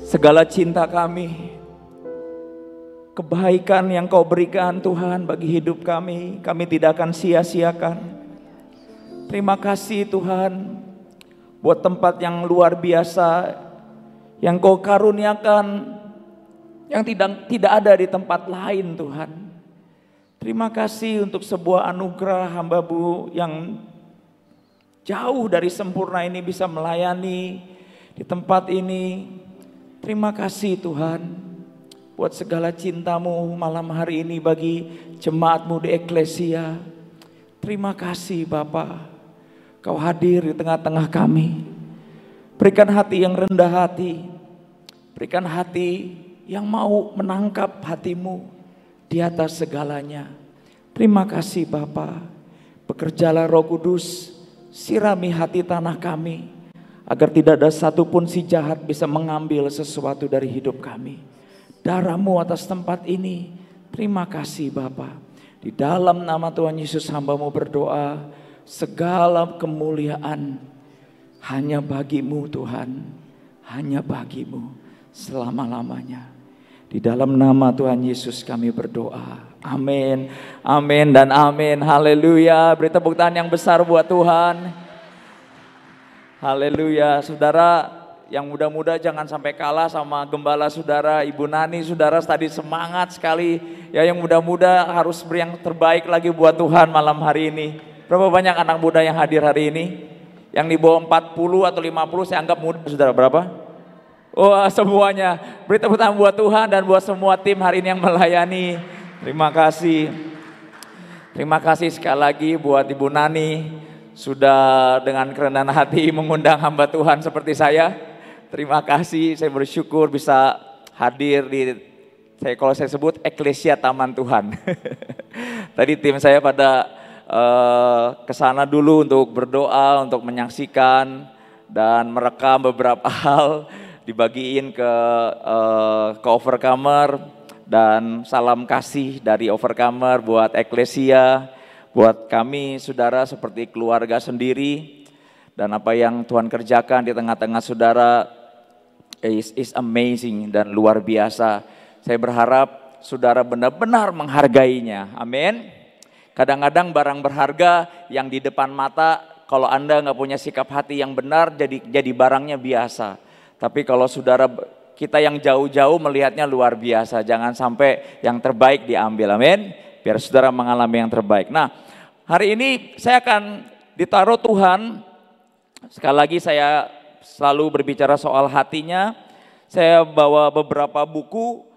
segala cinta kami, kebaikan yang Kau berikan Tuhan bagi hidup kami tidak akan sia-siakan. Terima kasih Tuhan buat tempat yang luar biasa yang Kau karuniakan, yang tidak ada di tempat lain Tuhan. Terima kasih untuk sebuah anugerah hamba-Mu yang jauh dari sempurna ini bisa melayani di tempat ini. Terima kasih Tuhan buat segala cinta-Mu malam hari ini bagi jemaat-Mu di Eklesia. Terima kasih Bapa, Kau hadir di tengah-tengah kami. Berikan hati yang rendah hati, berikan hati yang mau menangkap hati-Mu di atas segalanya. Terima kasih Bapa. Bekerjalah Roh Kudus, sirami hati tanah kami, agar tidak ada satupun si jahat bisa mengambil sesuatu dari hidup kami. Darah-Mu atas tempat ini. Terima kasih Bapa. Di dalam nama Tuhan Yesus hamba-Mu berdoa, segala kemuliaan hanya bagi-Mu Tuhan, hanya bagi-Mu selama-lamanya. Di dalam nama Tuhan Yesus kami berdoa. Amin, amin dan amin. Haleluya. Beri tepuk tangan yang besar buat Tuhan. Haleluya. Saudara yang muda-muda jangan sampai kalah sama gembala saudara, Ibu Nani. Saudara tadi semangat sekali. Ya, yang muda-muda harus beri yang terbaik lagi buat Tuhan malam hari ini. Berapa banyak anak muda yang hadir hari ini? Yang di bawah 40 atau 50 saya anggap muda, saudara. Berapa? Wah, semuanya. Beri tepuk tangan buat Tuhan dan buat semua tim hari ini yang melayani. Terima kasih. Terima kasih sekali lagi buat Ibu Nani. Sudah dengan kerendahan hati mengundang hamba Tuhan seperti saya. Terima kasih, saya bersyukur bisa hadir di, kalau saya sebut Eklesia Taman Tuhan. Tadi tim saya pada kesana dulu untuk berdoa, untuk menyaksikan dan merekam beberapa hal, dibagiin ke Overcomer, dan salam kasih dari Overcomer buat Eklesia. Buat kami saudara seperti keluarga sendiri, dan apa yang Tuhan kerjakan di tengah-tengah saudara is amazing dan luar biasa. Saya berharap saudara benar-benar menghargainya. Amin. Kadang-kadang barang berharga yang di depan mata, kalau Anda nggak punya sikap hati yang benar, jadi barangnya biasa. Tapi kalau saudara, kita yang jauh-jauh melihatnya luar biasa. Jangan sampai yang terbaik diambil. Amin. Biar saudara mengalami yang terbaik. Nah, hari ini saya akan ditaruh Tuhan. Sekali lagi saya selalu berbicara soal hatinya. Saya bawa beberapa buku.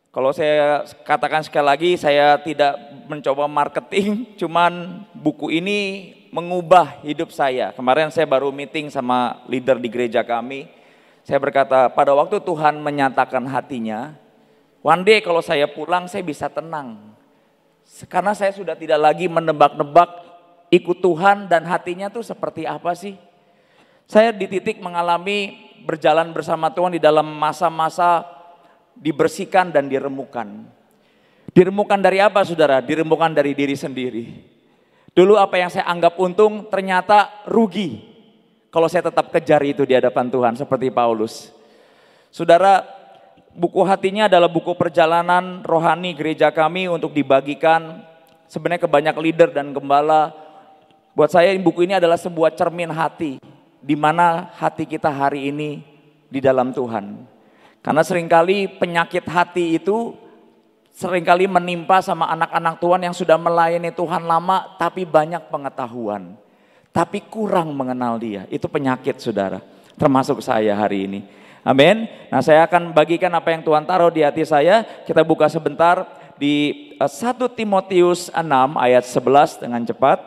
Kalau saya katakan sekali lagi, saya tidak mencoba marketing. Cuman buku ini mengubah hidup saya. Kemarin saya baru meeting sama leader di gereja kami. Saya berkata, pada waktu Tuhan menyatakan hatinya, one day kalau saya pulang saya bisa tenang. Karena saya sudah tidak lagi menebak-nebak ikut Tuhan dan hatinya tuh seperti apa sih. Saya di titik mengalami berjalan bersama Tuhan di dalam masa-masa dibersihkan dan diremukan. Diremukan dari apa saudara? Diremukan dari diri sendiri. Dulu apa yang saya anggap untung ternyata rugi. Kalau saya tetap kejar itu di hadapan Tuhan seperti Paulus. Saudara, buku hatinya adalah buku perjalanan rohani gereja kami untuk dibagikan sebenarnya ke banyak leader dan gembala. Buat saya buku ini adalah sebuah cermin hati, di mana hati kita hari ini di dalam Tuhan. Karena seringkali penyakit hati itu seringkali menimpa sama anak-anak Tuhan yang sudah melayani Tuhan lama tapi banyak pengetahuan. Tapi kurang mengenal Dia. Itu penyakit saudara, termasuk saya hari ini. Amin. Nah, saya akan bagikan apa yang Tuhan taruh di hati saya. Kita buka sebentar di 1 Timotius 6 ayat 11 dengan cepat.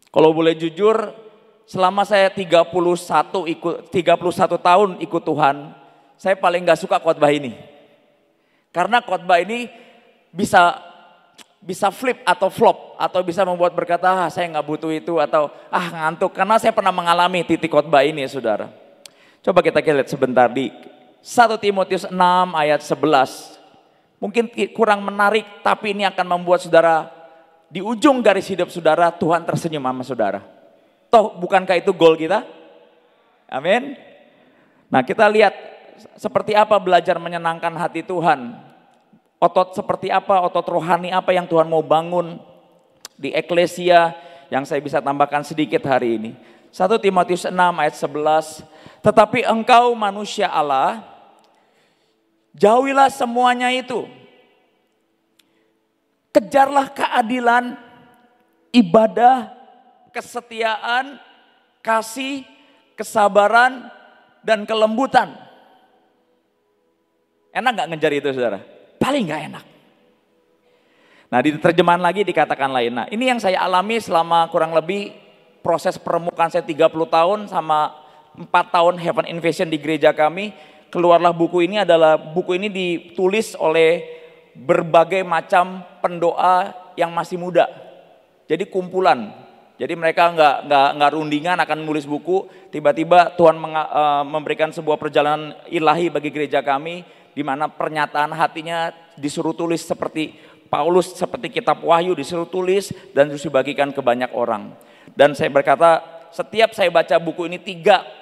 Kalau boleh jujur, selama saya 31 tahun ikut Tuhan, saya paling gak suka khotbah ini. Karena khotbah ini bisa flip atau flop, atau bisa membuat berkata, saya nggak butuh itu, atau ngantuk. Karena saya pernah mengalami titik khotbah ini saudara. Coba kita lihat sebentar di 1 Timotius 6 ayat 11. Mungkin kurang menarik, tapi ini akan membuat saudara di ujung garis hidup saudara, Tuhan tersenyum sama saudara. Toh bukankah itu goal kita? Amin. Nah, kita lihat seperti apa belajar menyenangkan hati Tuhan. Otot seperti apa, otot rohani apa yang Tuhan mau bangun di eklesia yang saya bisa tambahkan sedikit hari ini. 1 Timotius 6 ayat 11, tetapi engkau manusia Allah, jauhilah semuanya itu. Kejarlah keadilan, ibadah, kesetiaan, kasih, kesabaran, dan kelembutan. Enak gak ngejar itu saudara? Paling gak enak. Nah di terjemahan lagi dikatakan lain. Nah ini yang saya alami selama kurang lebih proses permukaan saya 30 tahun sama 4 tahun Heaven Invasion di gereja kami. Keluarlah buku ini, buku ini ditulis oleh berbagai macam pendoa yang masih muda. Jadi kumpulan. Jadi mereka nggak rundingan akan menulis buku. Tiba-tiba Tuhan memberikan sebuah perjalanan ilahi bagi gereja kami, di mana pernyataan hatinya disuruh tulis seperti Paulus, seperti kitab Wahyu disuruh tulis dan terus dibagikan ke banyak orang. Dan saya berkata, setiap saya baca buku ini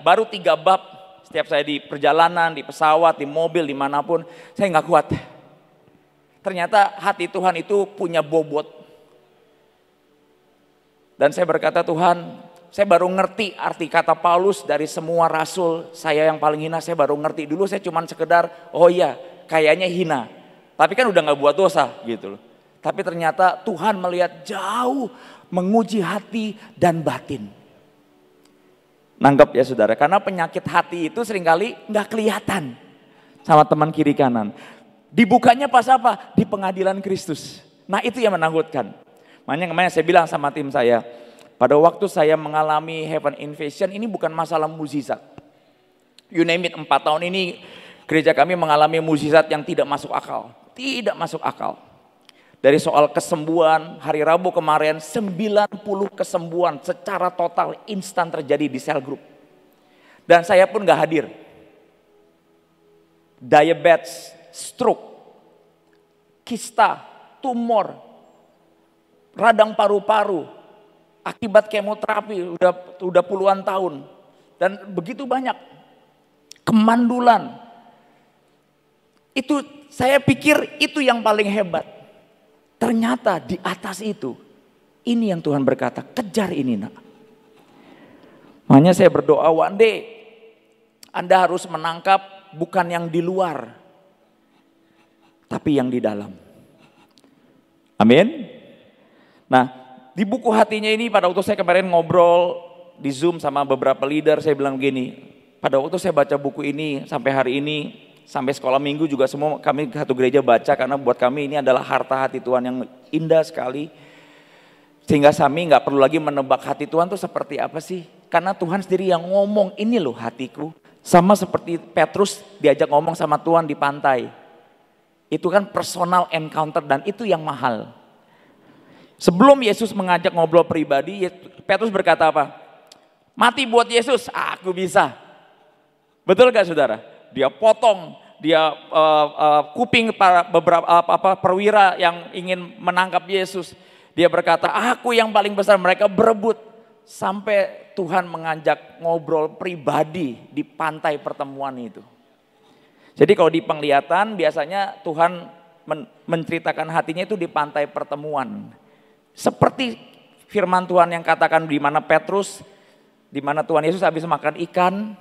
baru tiga bab, setiap saya di perjalanan, di pesawat, di mobil, dimanapun, saya nggak kuat. Ternyata hati Tuhan itu punya bobot. Dan saya berkata, Tuhan, saya baru ngerti arti kata Paulus dari semua rasul. Saya yang paling hina, saya baru ngerti. Dulu saya cuma sekedar, oh iya, kayaknya hina. Tapi kan udah gak buat dosa gitu loh. Tapi ternyata Tuhan melihat jauh, menguji hati dan batin. Nangkep ya saudara, karena penyakit hati itu seringkali gak kelihatan sama teman kiri kanan. Dibukanya pas apa? Di pengadilan Kristus. Nah itu yang menakutkan. Makanya kemarin saya bilang sama tim saya, pada waktu saya mengalami Heaven Invasion ini bukan masalah mukjizat. You name it, 4 tahun ini gereja kami mengalami mukjizat yang tidak masuk akal. Tidak masuk akal. Dari soal kesembuhan, hari Rabu kemarin 90 kesembuhan secara total instan terjadi di sel group. Dan saya pun gak hadir. Diabetes, stroke, kista, tumor, radang paru-paru, akibat kemoterapi udah puluhan tahun. Dan begitu banyak. Kemandulan. Itu saya pikir itu yang paling hebat. Ternyata di atas itu, ini yang Tuhan berkata, kejar ini nak. Makanya saya berdoa, one day Anda harus menangkap bukan yang di luar, tapi yang di dalam. Amin. Nah, di buku hatinya ini pada waktu saya kemarin ngobrol di Zoom sama beberapa leader, saya bilang begini, pada waktu saya baca buku ini sampai hari ini, sampai sekolah minggu juga semua kami satu gereja baca, karena buat kami ini adalah harta hati Tuhan yang indah sekali. Sehingga kami nggak perlu lagi menebak hati Tuhan itu seperti apa sih. Karena Tuhan sendiri yang ngomong, ini loh hatiku. Sama seperti Petrus diajak ngomong sama Tuhan di pantai. Itu kan personal encounter dan itu yang mahal. Sebelum Yesus mengajak ngobrol pribadi, Petrus berkata apa? Mati buat Yesus, aku bisa. Betul gak saudara? Dia potong, dia kuping para beberapa perwira yang ingin menangkap Yesus. Dia berkata, aku yang paling besar, mereka berebut. Sampai Tuhan mengajak ngobrol pribadi di pantai pertemuan itu. Jadi kalau di penglihatan biasanya Tuhan menceritakan hatinya itu di pantai pertemuan. Seperti firman Tuhan yang katakan di mana Petrus, di mana Tuhan Yesus habis makan ikan,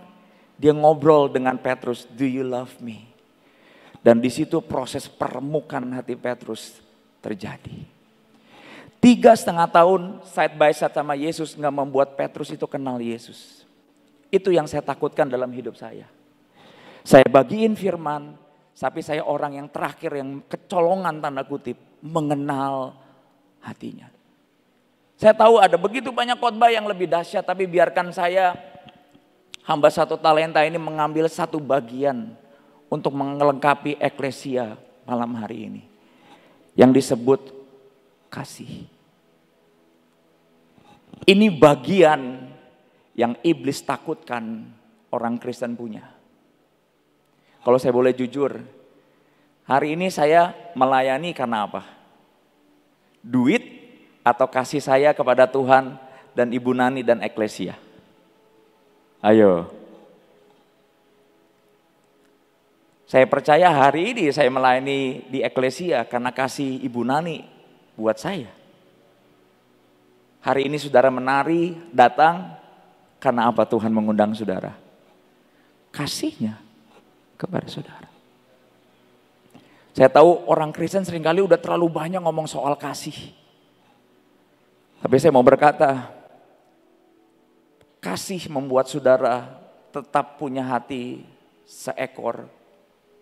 dia ngobrol dengan Petrus, do you love me? Dan di situ proses permukaan hati Petrus terjadi. 3,5 tahun side by side sama Yesus nggak membuat Petrus itu kenal Yesus. Itu yang saya takutkan dalam hidup saya. Saya bagiin firman, tapi saya orang yang terakhir yang kecolongan tanda kutip mengenal hatinya. Saya tahu ada begitu banyak khotbah yang lebih dahsyat, tapi biarkan saya hamba 1 talenta ini mengambil satu bagian untuk melengkapi eklesia malam hari ini. Yang disebut kasih. Ini bagian yang iblis takutkan orang Kristen punya. Kalau saya boleh jujur, hari ini saya melayani karena apa? Duit atau kasih saya kepada Tuhan dan Ibu Nani dan eklesia? Ayo, Saya percaya hari ini saya melayani di Eklesia karena kasih Ibu Nani buat saya. Hari ini saudara menari, datang, karena apa Tuhan mengundang saudara? Kasihnya kepada saudara. Saya tahu orang Kristen seringkali udah terlalu banyak ngomong soal kasih. Tapi saya mau berkata, kasih membuat saudara tetap punya hati seekor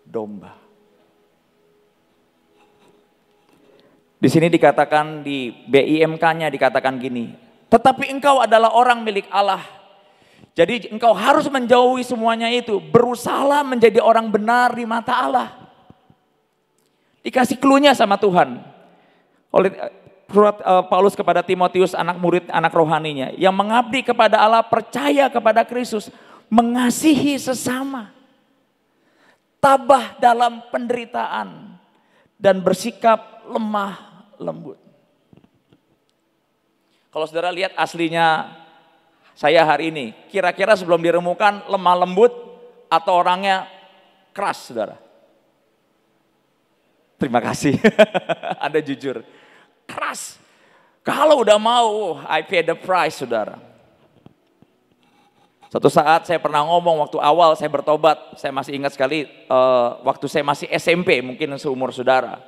domba. Di sini dikatakan di BIMK-nya dikatakan gini, tetapi engkau adalah orang milik Allah. Jadi engkau harus menjauhi semuanya itu, berusahalah menjadi orang benar di mata Allah. Dikasih clue-nya sama Tuhan. Oleh surat Paulus kepada Timotius, anak murid, anak rohaninya, yang mengabdi kepada Allah, percaya kepada Kristus, mengasihi sesama, tabah dalam penderitaan, dan bersikap lemah lembut. Kalau saudara lihat aslinya saya hari ini, kira-kira sebelum diremukan lemah lembut atau orangnya keras, saudara? Terima kasih, Anda jujur. Keras. Kalau udah mau, I pay the price, saudara. Suatu saat saya pernah ngomong waktu awal saya bertobat, saya masih ingat sekali waktu saya masih SMP, mungkin seumur saudara.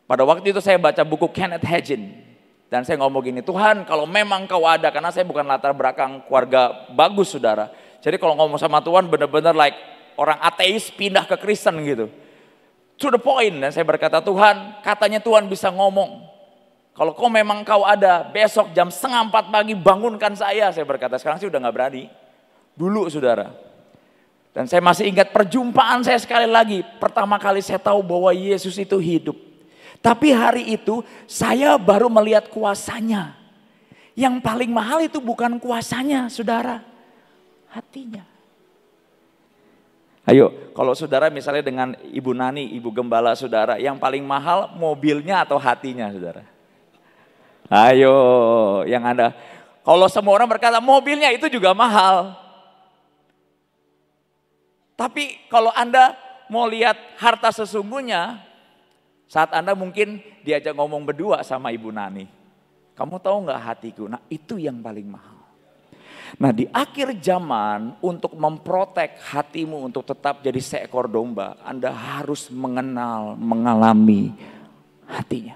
Pada waktu itu saya baca buku Kenneth Hagin. Dan saya ngomong gini, Tuhan kalau memang kau ada, karena saya bukan latar belakang keluarga bagus saudara. Jadi kalau ngomong sama Tuhan benar-benar like orang ateis pindah ke Kristen gitu. To the point, dan saya berkata Tuhan katanya Tuhan bisa ngomong. Kalau kau memang kau ada, besok jam 3:30 pagi bangunkan saya berkata. Sekarang sih udah gak berani. Dulu saudara. Dan saya masih ingat perjumpaan saya sekali lagi. Pertama kali saya tahu bahwa Yesus itu hidup. Tapi hari itu saya baru melihat kuasanya. Yang paling mahal itu bukan kuasanya saudara. Hatinya. Ayo, kalau saudara misalnya dengan Ibu Nani, Ibu Gembala saudara, yang paling mahal mobilnya atau hatinya saudara? Ayo, yang Anda, kalau semua orang berkata mobilnya itu juga mahal. Tapi kalau Anda mau lihat harta sesungguhnya, saat Anda mungkin diajak ngomong berdua sama Ibu Nani. Kamu tahu nggak hatiku? Nah itu yang paling mahal. Nah di akhir zaman untuk memprotek hatimu untuk tetap jadi seekor domba, Anda harus mengalami hatinya.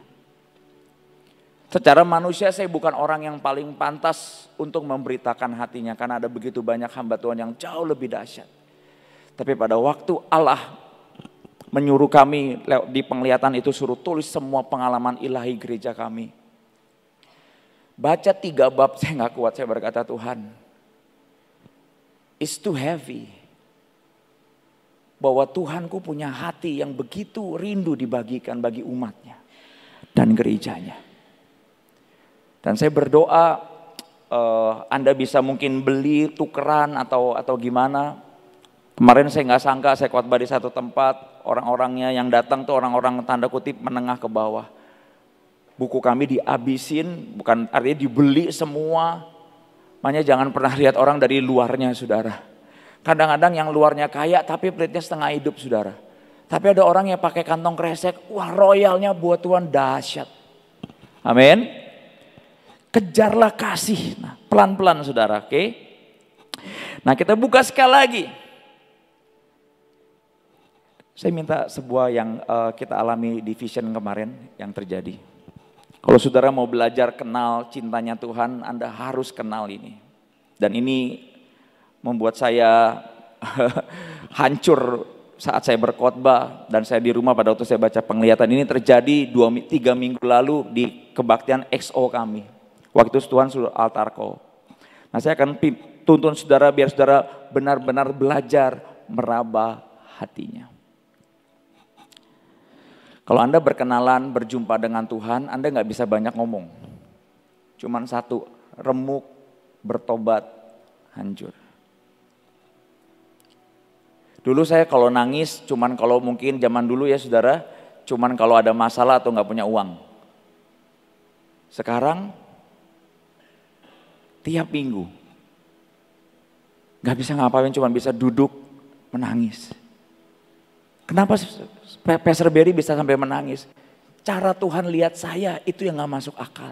Secara manusia saya bukan orang yang paling pantas untuk memberitakan hatinya, karena ada begitu banyak hamba Tuhan yang jauh lebih dahsyat. Tapi pada waktu Allah menyuruh kami di penglihatan itu, suruh tulis semua pengalaman ilahi gereja kami. Baca 3 bab saya gak kuat, saya berkata Tuhan, it's too heavy. Bahwa Tuhanku punya hati yang begitu rindu dibagikan bagi umatnya dan gerejanya. Dan saya berdoa Anda bisa mungkin beli tukeran atau gimana. Kemarin saya nggak sangka saya khotbah di satu tempat, orang-orangnya yang datang tuh orang-orang tanda kutip menengah ke bawah. Buku kami dihabisin, bukan artinya dibeli semua. Makanya jangan pernah lihat orang dari luarnya saudara. Kadang-kadang yang luarnya kaya tapi pelitnya setengah hidup saudara. Tapi ada orang yang pakai kantong kresek, wah royalnya buat Tuhan dahsyat. Amin. Kejarlah kasih, nah, pelan-pelan saudara, oke? Nah kita buka sekali lagi. Saya minta sebuah yang kita alami di Vision kemarin yang terjadi. Kalau saudara mau belajar kenal cintanya Tuhan, Anda harus kenal ini. Dan ini membuat saya hancur saat saya berkhotbah dan saya di rumah pada waktu saya baca penglihatan. Ini terjadi 2-3 minggu lalu di kebaktian XO kami. Waktu itu Tuhan suruh altar call. Nah saya akan tuntun saudara biar saudara benar-benar belajar meraba hatinya. Kalau Anda berkenalan, berjumpa dengan Tuhan, Anda gak bisa banyak ngomong. Cuman satu, remuk, bertobat, hancur. Dulu saya kalau nangis, cuman kalau mungkin zaman dulu ya saudara, cuman kalau ada masalah atau gak punya uang. Sekarang, tiap minggu, gak bisa ngapain, cuma bisa duduk menangis. Kenapa Pastor Berry bisa sampai menangis? Cara Tuhan lihat saya itu yang gak masuk akal.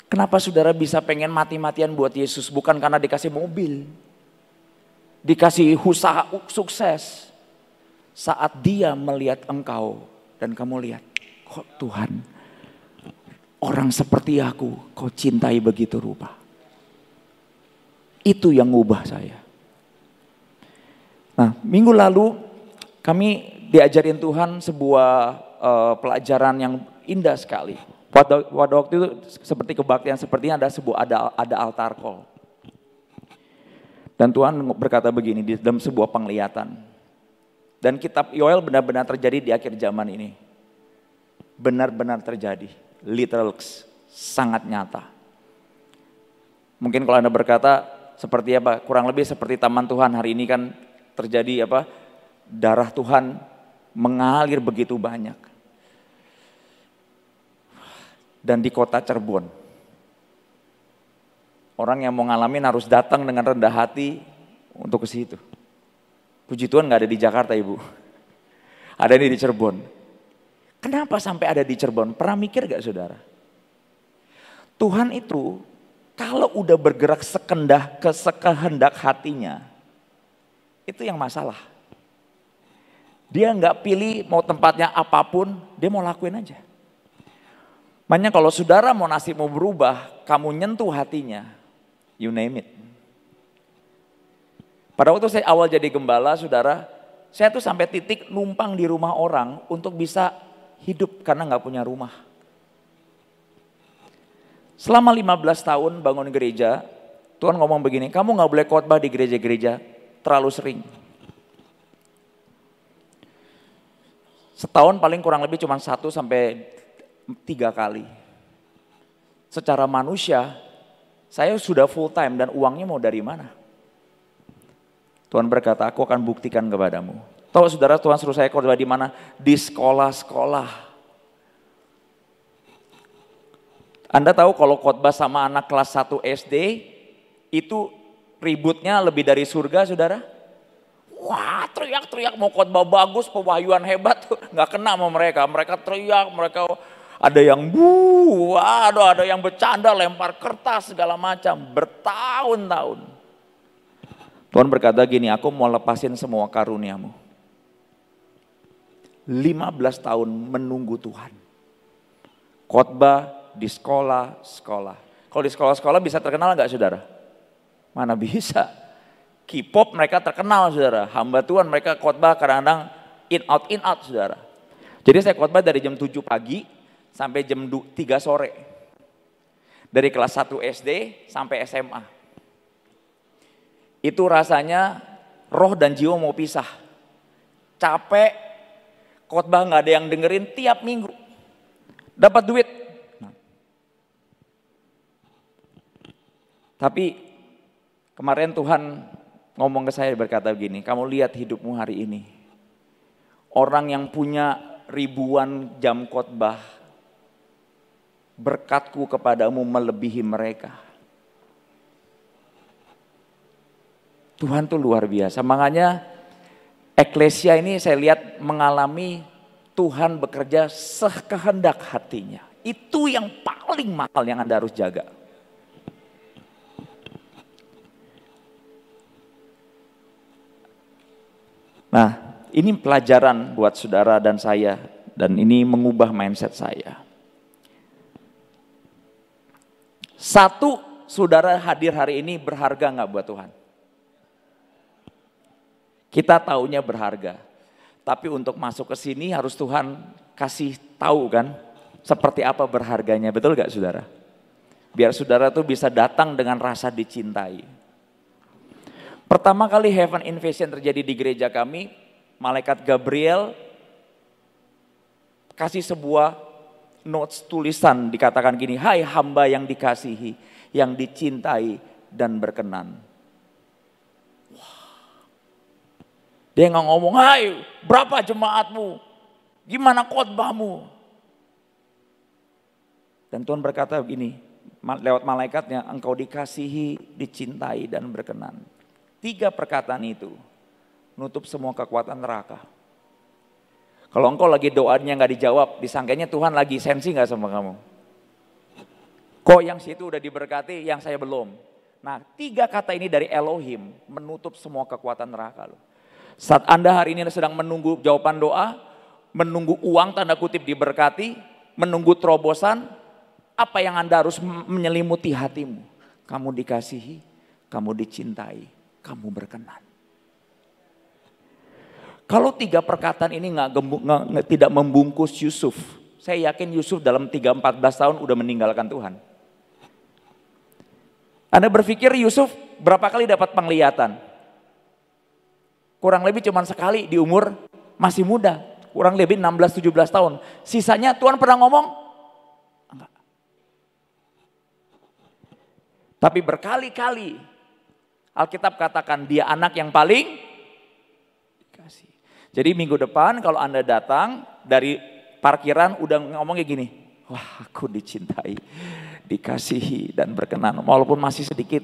Kenapa saudara bisa pengen mati-matian buat Yesus? Bukan karena dikasih mobil, dikasih usaha sukses. Saat dia melihat engkau dan kamu lihat, kok Tuhan, orang seperti aku kau cintai begitu rupa. Itu yang ngubah saya. Nah, minggu lalu kami diajarin Tuhan sebuah pelajaran yang indah sekali. Pada waktu itu seperti kebaktian sepertinya ada altar call. Dan Tuhan berkata begini di dalam sebuah penglihatan. Dan kitab Yoel benar-benar terjadi di akhir zaman ini. Benar-benar terjadi. Literal, sangat nyata. Mungkin kalau Anda berkata seperti apa? Kurang lebih seperti taman Tuhan hari ini kan terjadi apa? Darah Tuhan mengalir begitu banyak. Dan di kota Cirebon, orang yang mau ngalamin harus datang dengan rendah hati untuk ke situ. Puji Tuhan gak ada di Jakarta, Ibu. Ada di Cirebon. Kenapa sampai ada di Cirebon? Pernah mikir gak saudara? Tuhan itu kalau udah bergerak sekehendak hatinya, itu yang masalah. Dia gak pilih mau tempatnya apapun, dia mau lakuin aja. Makanya kalau saudara mau nasibmu berubah, kamu nyentuh hatinya, you name it. Pada waktu saya awal jadi gembala, saudara, saya tuh sampai titik numpang di rumah orang untuk bisa hidup karena gak punya rumah. Selama 15 tahun bangun gereja, Tuhan ngomong begini, kamu gak boleh khotbah di gereja-gereja terlalu sering. Setahun paling kurang lebih cuma 1 sampai 3 kali. Secara manusia, saya sudah full time dan uangnya mau dari mana? Tuhan berkata, aku akan buktikan kepadamu. Tahu saudara, Tuhan suruh saya khotbah di mana? Di sekolah-sekolah. Anda tahu kalau khotbah sama anak kelas 1 SD, itu ributnya lebih dari surga, saudara? Wah, teriak-teriak mau khotbah bagus, pewahyuan hebat, nggak kena sama mereka. Mereka teriak, mereka ada yang ada yang bercanda, lempar kertas segala macam, bertahun-tahun. Tuhan berkata gini, aku mau lepasin semua karuniamu. 15 tahun menunggu Tuhan. Khotbah di sekolah-sekolah. Kalau di sekolah-sekolah bisa terkenal nggak saudara? Mana bisa. K-pop mereka terkenal saudara. Hamba Tuhan mereka khotbah kadang-kadang in out saudara. Jadi saya khotbah dari jam 7 pagi sampai jam 3 sore. Dari kelas 1 SD sampai SMA. Itu rasanya roh dan jiwa mau pisah. Capek, khotbah gak ada yang dengerin tiap minggu. Dapat duit. Tapi kemarin Tuhan ngomong ke saya berkata begini, kamu lihat hidupmu hari ini. Orang yang punya ribuan jam khotbah, berkatku kepadamu melebihi mereka. Tuhan tuh luar biasa. Makanya eklesia ini saya lihat mengalami Tuhan bekerja sekehendak hatinya. Itu yang paling mahal yang Anda harus jaga. Nah, ini pelajaran buat saudara dan saya. Dan ini mengubah mindset saya. Satu, saudara hadir hari ini berharga gak buat Tuhan? Kita taunya berharga. Tapi untuk masuk ke sini harus Tuhan kasih tahu kan. Seperti apa berharganya, betul gak saudara? Biar saudara tuh bisa datang dengan rasa dicintai. Pertama kali Heaven Invasion terjadi di gereja kami, malaikat Gabriel kasih sebuah notes tulisan dikatakan gini, hai hamba yang dikasihi, yang dicintai dan berkenan. Wah. Dia nggak ngomong, hai berapa jemaatmu, gimana khotbahmu. Dan Tuhan berkata begini, lewat malaikatnya, engkau dikasihi, dicintai dan berkenan. 3 perkataan itu nutup semua kekuatan neraka. Kalau engkau lagi doanya nggak dijawab, disangkanya Tuhan lagi sensi nggak sama kamu? Kok yang situ udah diberkati, yang saya belum? Nah, 3 kata ini dari Elohim menutup semua kekuatan neraka loh. Saat Anda hari ini sedang menunggu jawaban doa, menunggu uang tanda kutip diberkati, menunggu terobosan, apa yang Anda harus menyelimuti hatimu? Kamu dikasihi, kamu dicintai, kamu berkenan. Kalau 3 perkataan ini tidak membungkus Yusuf, saya yakin Yusuf dalam 3-14 tahun udah meninggalkan Tuhan. Anda berpikir Yusuf berapa kali dapat penglihatan? Kurang lebih cuma sekali di umur masih muda, kurang lebih 16-17 tahun. Sisanya Tuhan pernah ngomong? Enggak. Tapi berkali-kali Alkitab katakan dia anak yang paling dikasih. Jadi minggu depan kalau Anda datang dari parkiran udah ngomongnya gini, wah aku dicintai, dikasihi dan berkenan. Walaupun masih sedikit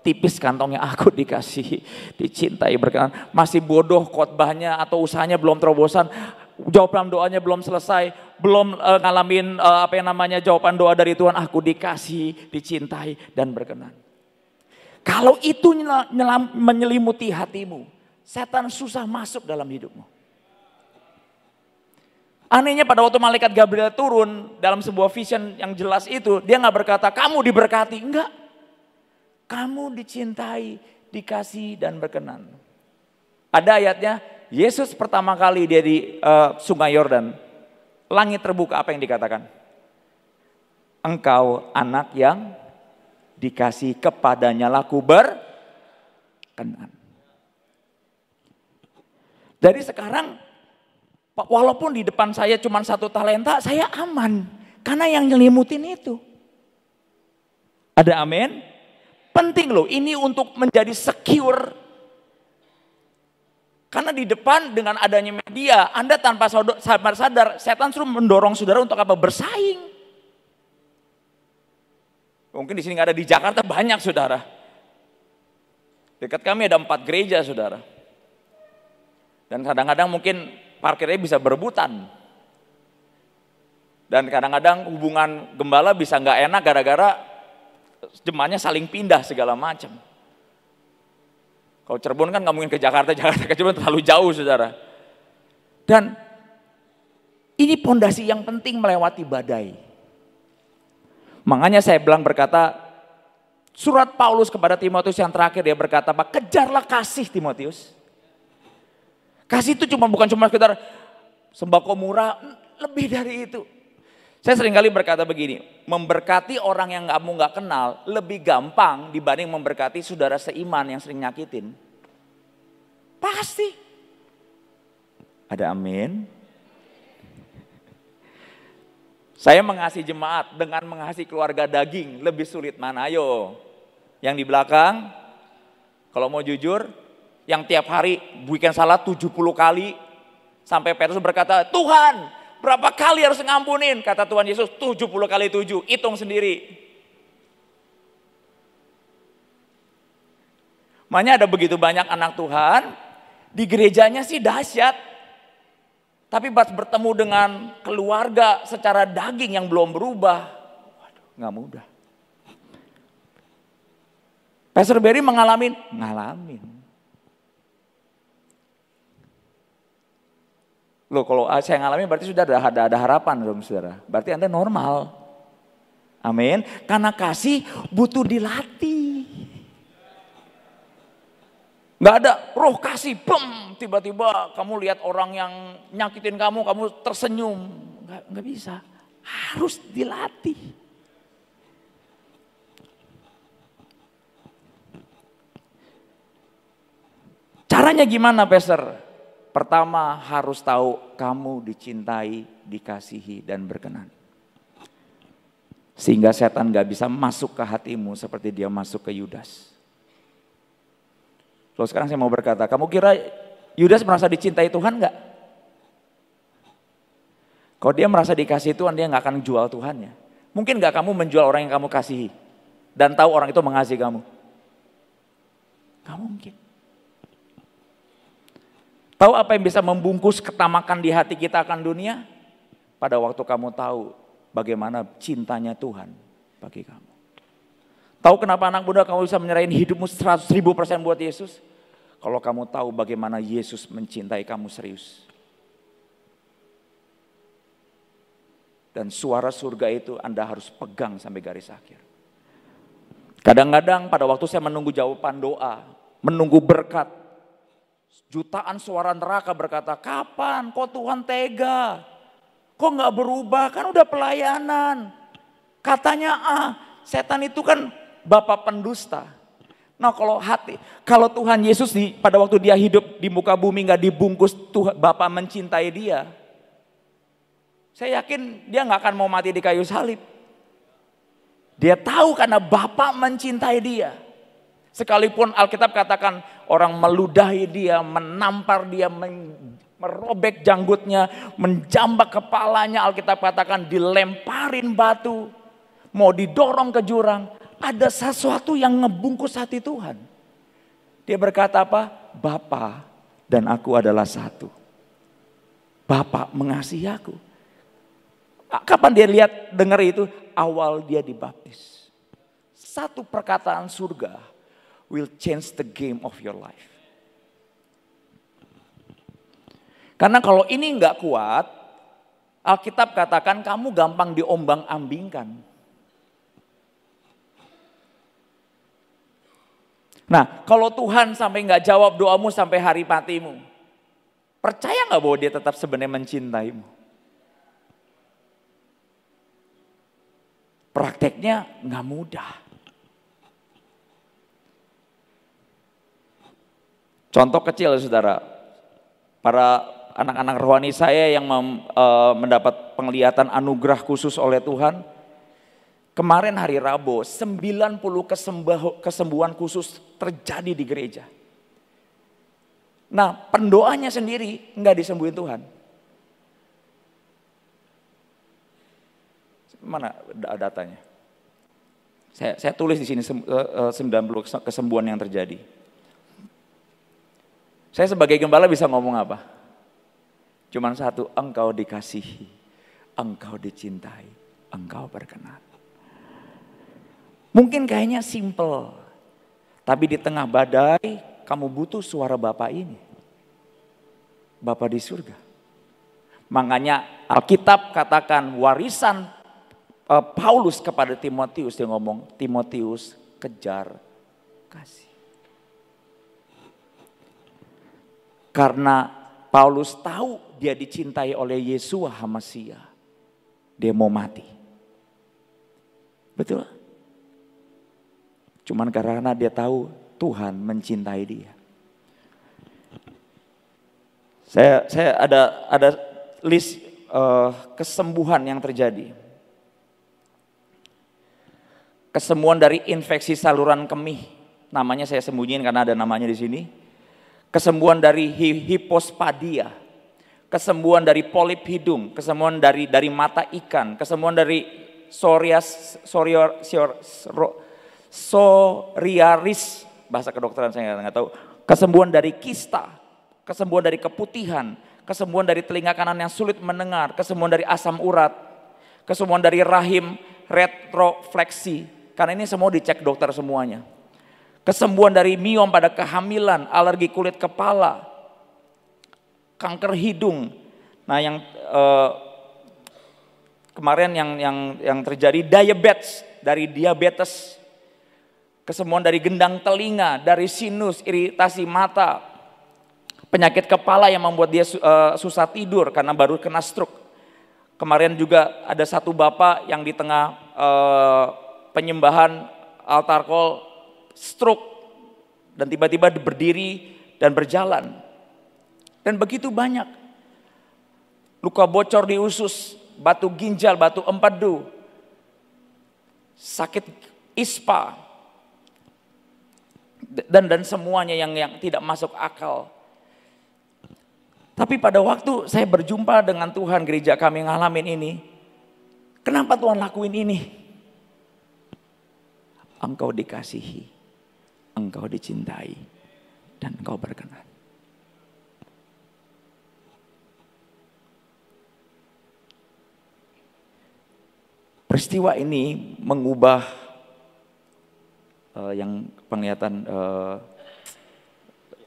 tipis kantongnya, aku dikasihi, dicintai, berkenan. Masih bodoh khotbahnya atau usahanya belum terobosan, jawaban doanya belum selesai, belum ngalamin jawaban doa dari Tuhan, aku dikasihi, dicintai dan berkenan. Kalau itu menyelimuti hatimu, setan susah masuk dalam hidupmu. Anehnya pada waktu malaikat Gabriel turun dalam sebuah vision yang jelas itu, dia nggak berkata kamu diberkati, enggak. Kamu dicintai, dikasih dan berkenan. Ada ayatnya, Yesus pertama kali dia di Sungai Yordan, langit terbuka, apa yang dikatakan? Engkau anak yang dikasih, kepadanya laku berkenan. Dari sekarang, walaupun di depan saya cuma 1 talenta, saya aman. Karena yang nyelimutin itu. Ada amin? Penting loh, ini untuk menjadi secure. Karena di depan dengan adanya media, Anda tanpa sadar, setan suruh mendorong saudara untuk apa? Bersaing. Mungkin di sini nggak ada, di Jakarta banyak saudara. Dekat kami ada 4 gereja saudara. Dan kadang-kadang mungkin parkirnya bisa berebutan. Dan kadang-kadang hubungan gembala bisa nggak enak gara-gara jemaatnya saling pindah segala macam. Kalau Cirebon kan nggak mungkin ke Jakarta, Jakarta ke Cirebon terlalu jauh saudara. Dan ini pondasi yang penting melewati badai. Makanya saya bilang berkata, surat Paulus kepada Timotius yang terakhir dia berkata, kejarlah kasih Timotius. Kasih itu bukan cuma sekedar sembako murah, lebih dari itu. Saya seringkali berkata begini, memberkati orang yang kamu nggak kenal lebih gampang dibanding memberkati saudara seiman yang sering nyakitin. Pasti. Ada amin. Saya mengasihi jemaat dengan mengasihi keluarga daging lebih sulit mana? Ayo. Yang di belakang, kalau mau jujur, yang tiap hari bikin salah 70 kali. Sampai Petrus berkata, Tuhan berapa kali harus ngampunin? Kata Tuhan Yesus, 70 kali 7, hitung sendiri. Makanya ada begitu banyak anak Tuhan, di gerejanya sih dahsyat. Tapi pas bertemu dengan keluarga secara daging yang belum berubah, waduh gak mudah. Pastor Barry ngalamin. Loh kalau saya ngalamin berarti sudah ada harapan dong saudara. Berarti Anda normal. Amin. Karena kasih butuh dilatih. Gak ada roh kasih, tiba-tiba kamu lihat orang yang nyakitin kamu tersenyum. Gak bisa. Harus dilatih. Caranya gimana Pastor? Pertama harus tahu kamu dicintai, dikasihi dan berkenan. Sehingga setan gak bisa masuk ke hatimu seperti dia masuk ke Yudas. Lalu sekarang saya mau berkata, kamu kira Yudas merasa dicintai Tuhan gak? Kalau dia merasa dikasihi Tuhan, dia gak akan jual Tuhannya. Mungkin gak kamu menjual orang yang kamu kasihi dan tahu orang itu mengasihi kamu? Gak mungkin. Tahu apa yang bisa membungkus ketamakan di hati kita akan dunia? Pada waktu kamu tahu bagaimana cintanya Tuhan bagi kamu. Tahu kenapa anak muda kamu bisa menyerahin hidupmu 100.000% buat Yesus? Kalau kamu tahu bagaimana Yesus mencintai kamu serius. Dan suara surga itu Anda harus pegang sampai garis akhir. Kadang-kadang pada waktu saya menunggu jawaban doa, menunggu berkat, jutaan suara neraka berkata, kapan kok Tuhan tega? Kok gak berubah? Kan udah pelayanan. Katanya setan itu kan bapak pendusta. Nah kalau Tuhan Yesus pada waktu dia hidup di muka bumi gak dibungkus Tuhan, Bapa mencintai dia. Saya yakin dia gak akan mau mati di kayu salib. Dia tahu karena Bapa mencintai dia. Sekalipun Alkitab katakan orang meludahi dia, menampar dia, merobek janggutnya, menjambak kepalanya. Alkitab katakan dilemparin batu, mau didorong ke jurang. Ada sesuatu yang ngebungkus hati Tuhan. Dia berkata apa? Bapa dan aku adalah satu. Bapa mengasihi aku. Kapan dia dengar itu? Awal dia dibaptis. Satu perkataan surga will change the game of your life. Karena kalau ini nggak kuat, Alkitab katakan kamu gampang diombang-ambingkan. Nah, kalau Tuhan sampai nggak jawab doamu sampai hari matimu, percaya nggak bahwa dia tetap sebenarnya mencintaimu? Prakteknya nggak mudah. Contoh kecil saudara, para anak-anak rohani saya yang mendapat penglihatan anugerah khusus oleh Tuhan. Kemarin hari Rabu 90 kesembuhan khusus terjadi di gereja. Nah pendoanya sendiri nggak disembuhin Tuhan. Mana datanya? Saya tulis di sini 90 kesembuhan yang terjadi. Saya sebagai gembala bisa ngomong apa? Cuman satu, engkau dikasihi, engkau dicintai, engkau berkenan. Mungkin kayaknya simple, tapi di tengah badai kamu butuh suara Bapa ini. Bapa di surga. Makanya Alkitab katakan warisan Paulus kepada Timotius, dia ngomong, Timotius kejar kasih. Karena Paulus tahu dia dicintai oleh Yesua HaMasiah, dia mau mati. Betul? Cuman karena dia tahu Tuhan mencintai dia. Saya ada list kesembuhan yang terjadi. Kesembuhan dari infeksi saluran kemih, namanya saya sembunyiin karena ada namanya di sini. Kesembuhan dari hipospadia, kesembuhan dari polip hidung, kesembuhan dari mata ikan, kesembuhan dari psoriasis, bahasa kedokteran saya nggak tahu. Kesembuhan dari kista, kesembuhan dari keputihan, kesembuhan dari telinga kanan yang sulit mendengar, kesembuhan dari asam urat, kesembuhan dari rahim retrofleksi. Karena ini semua dicek dokter semuanya. Kesembuhan dari miom pada kehamilan, alergi kulit kepala, kanker hidung. Nah yang kemarin yang terjadi diabetes. Kesembuhan dari gendang telinga, dari sinus, iritasi mata. Penyakit kepala yang membuat dia susah tidur karena baru kena stroke. Kemarin juga ada satu bapak yang di tengah penyembahan altar call stroke dan tiba-tiba berdiri dan berjalan. Dan begitu banyak. Luka bocor di usus, batu ginjal, batu empedu, sakit ispa, dan semuanya yang tidak masuk akal. Tapi pada waktu saya berjumpa dengan Tuhan, gereja kami ngalamin ini, kenapa Tuhan lakuin ini? Engkau dikasihi, engkau dicintai, dan engkau berkenan. Peristiwa ini mengubah yang penglihatan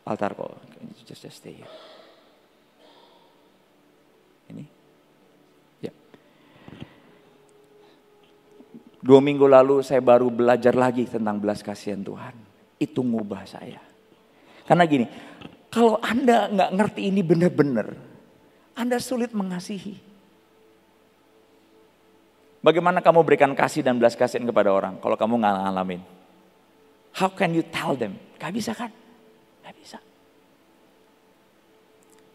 altar call. Just stay here. Ini. Ya. 2 minggu lalu saya baru belajar lagi tentang belas kasihan Tuhan. Itu ngubah saya. Karena gini, kalau Anda nggak ngerti ini benar-benar, Anda sulit mengasihi. Bagaimana kamu berikan kasih dan belas kasihan kepada orang kalau kamu nggak ngalamin? How can you tell them? Gak bisa kan? Gak bisa.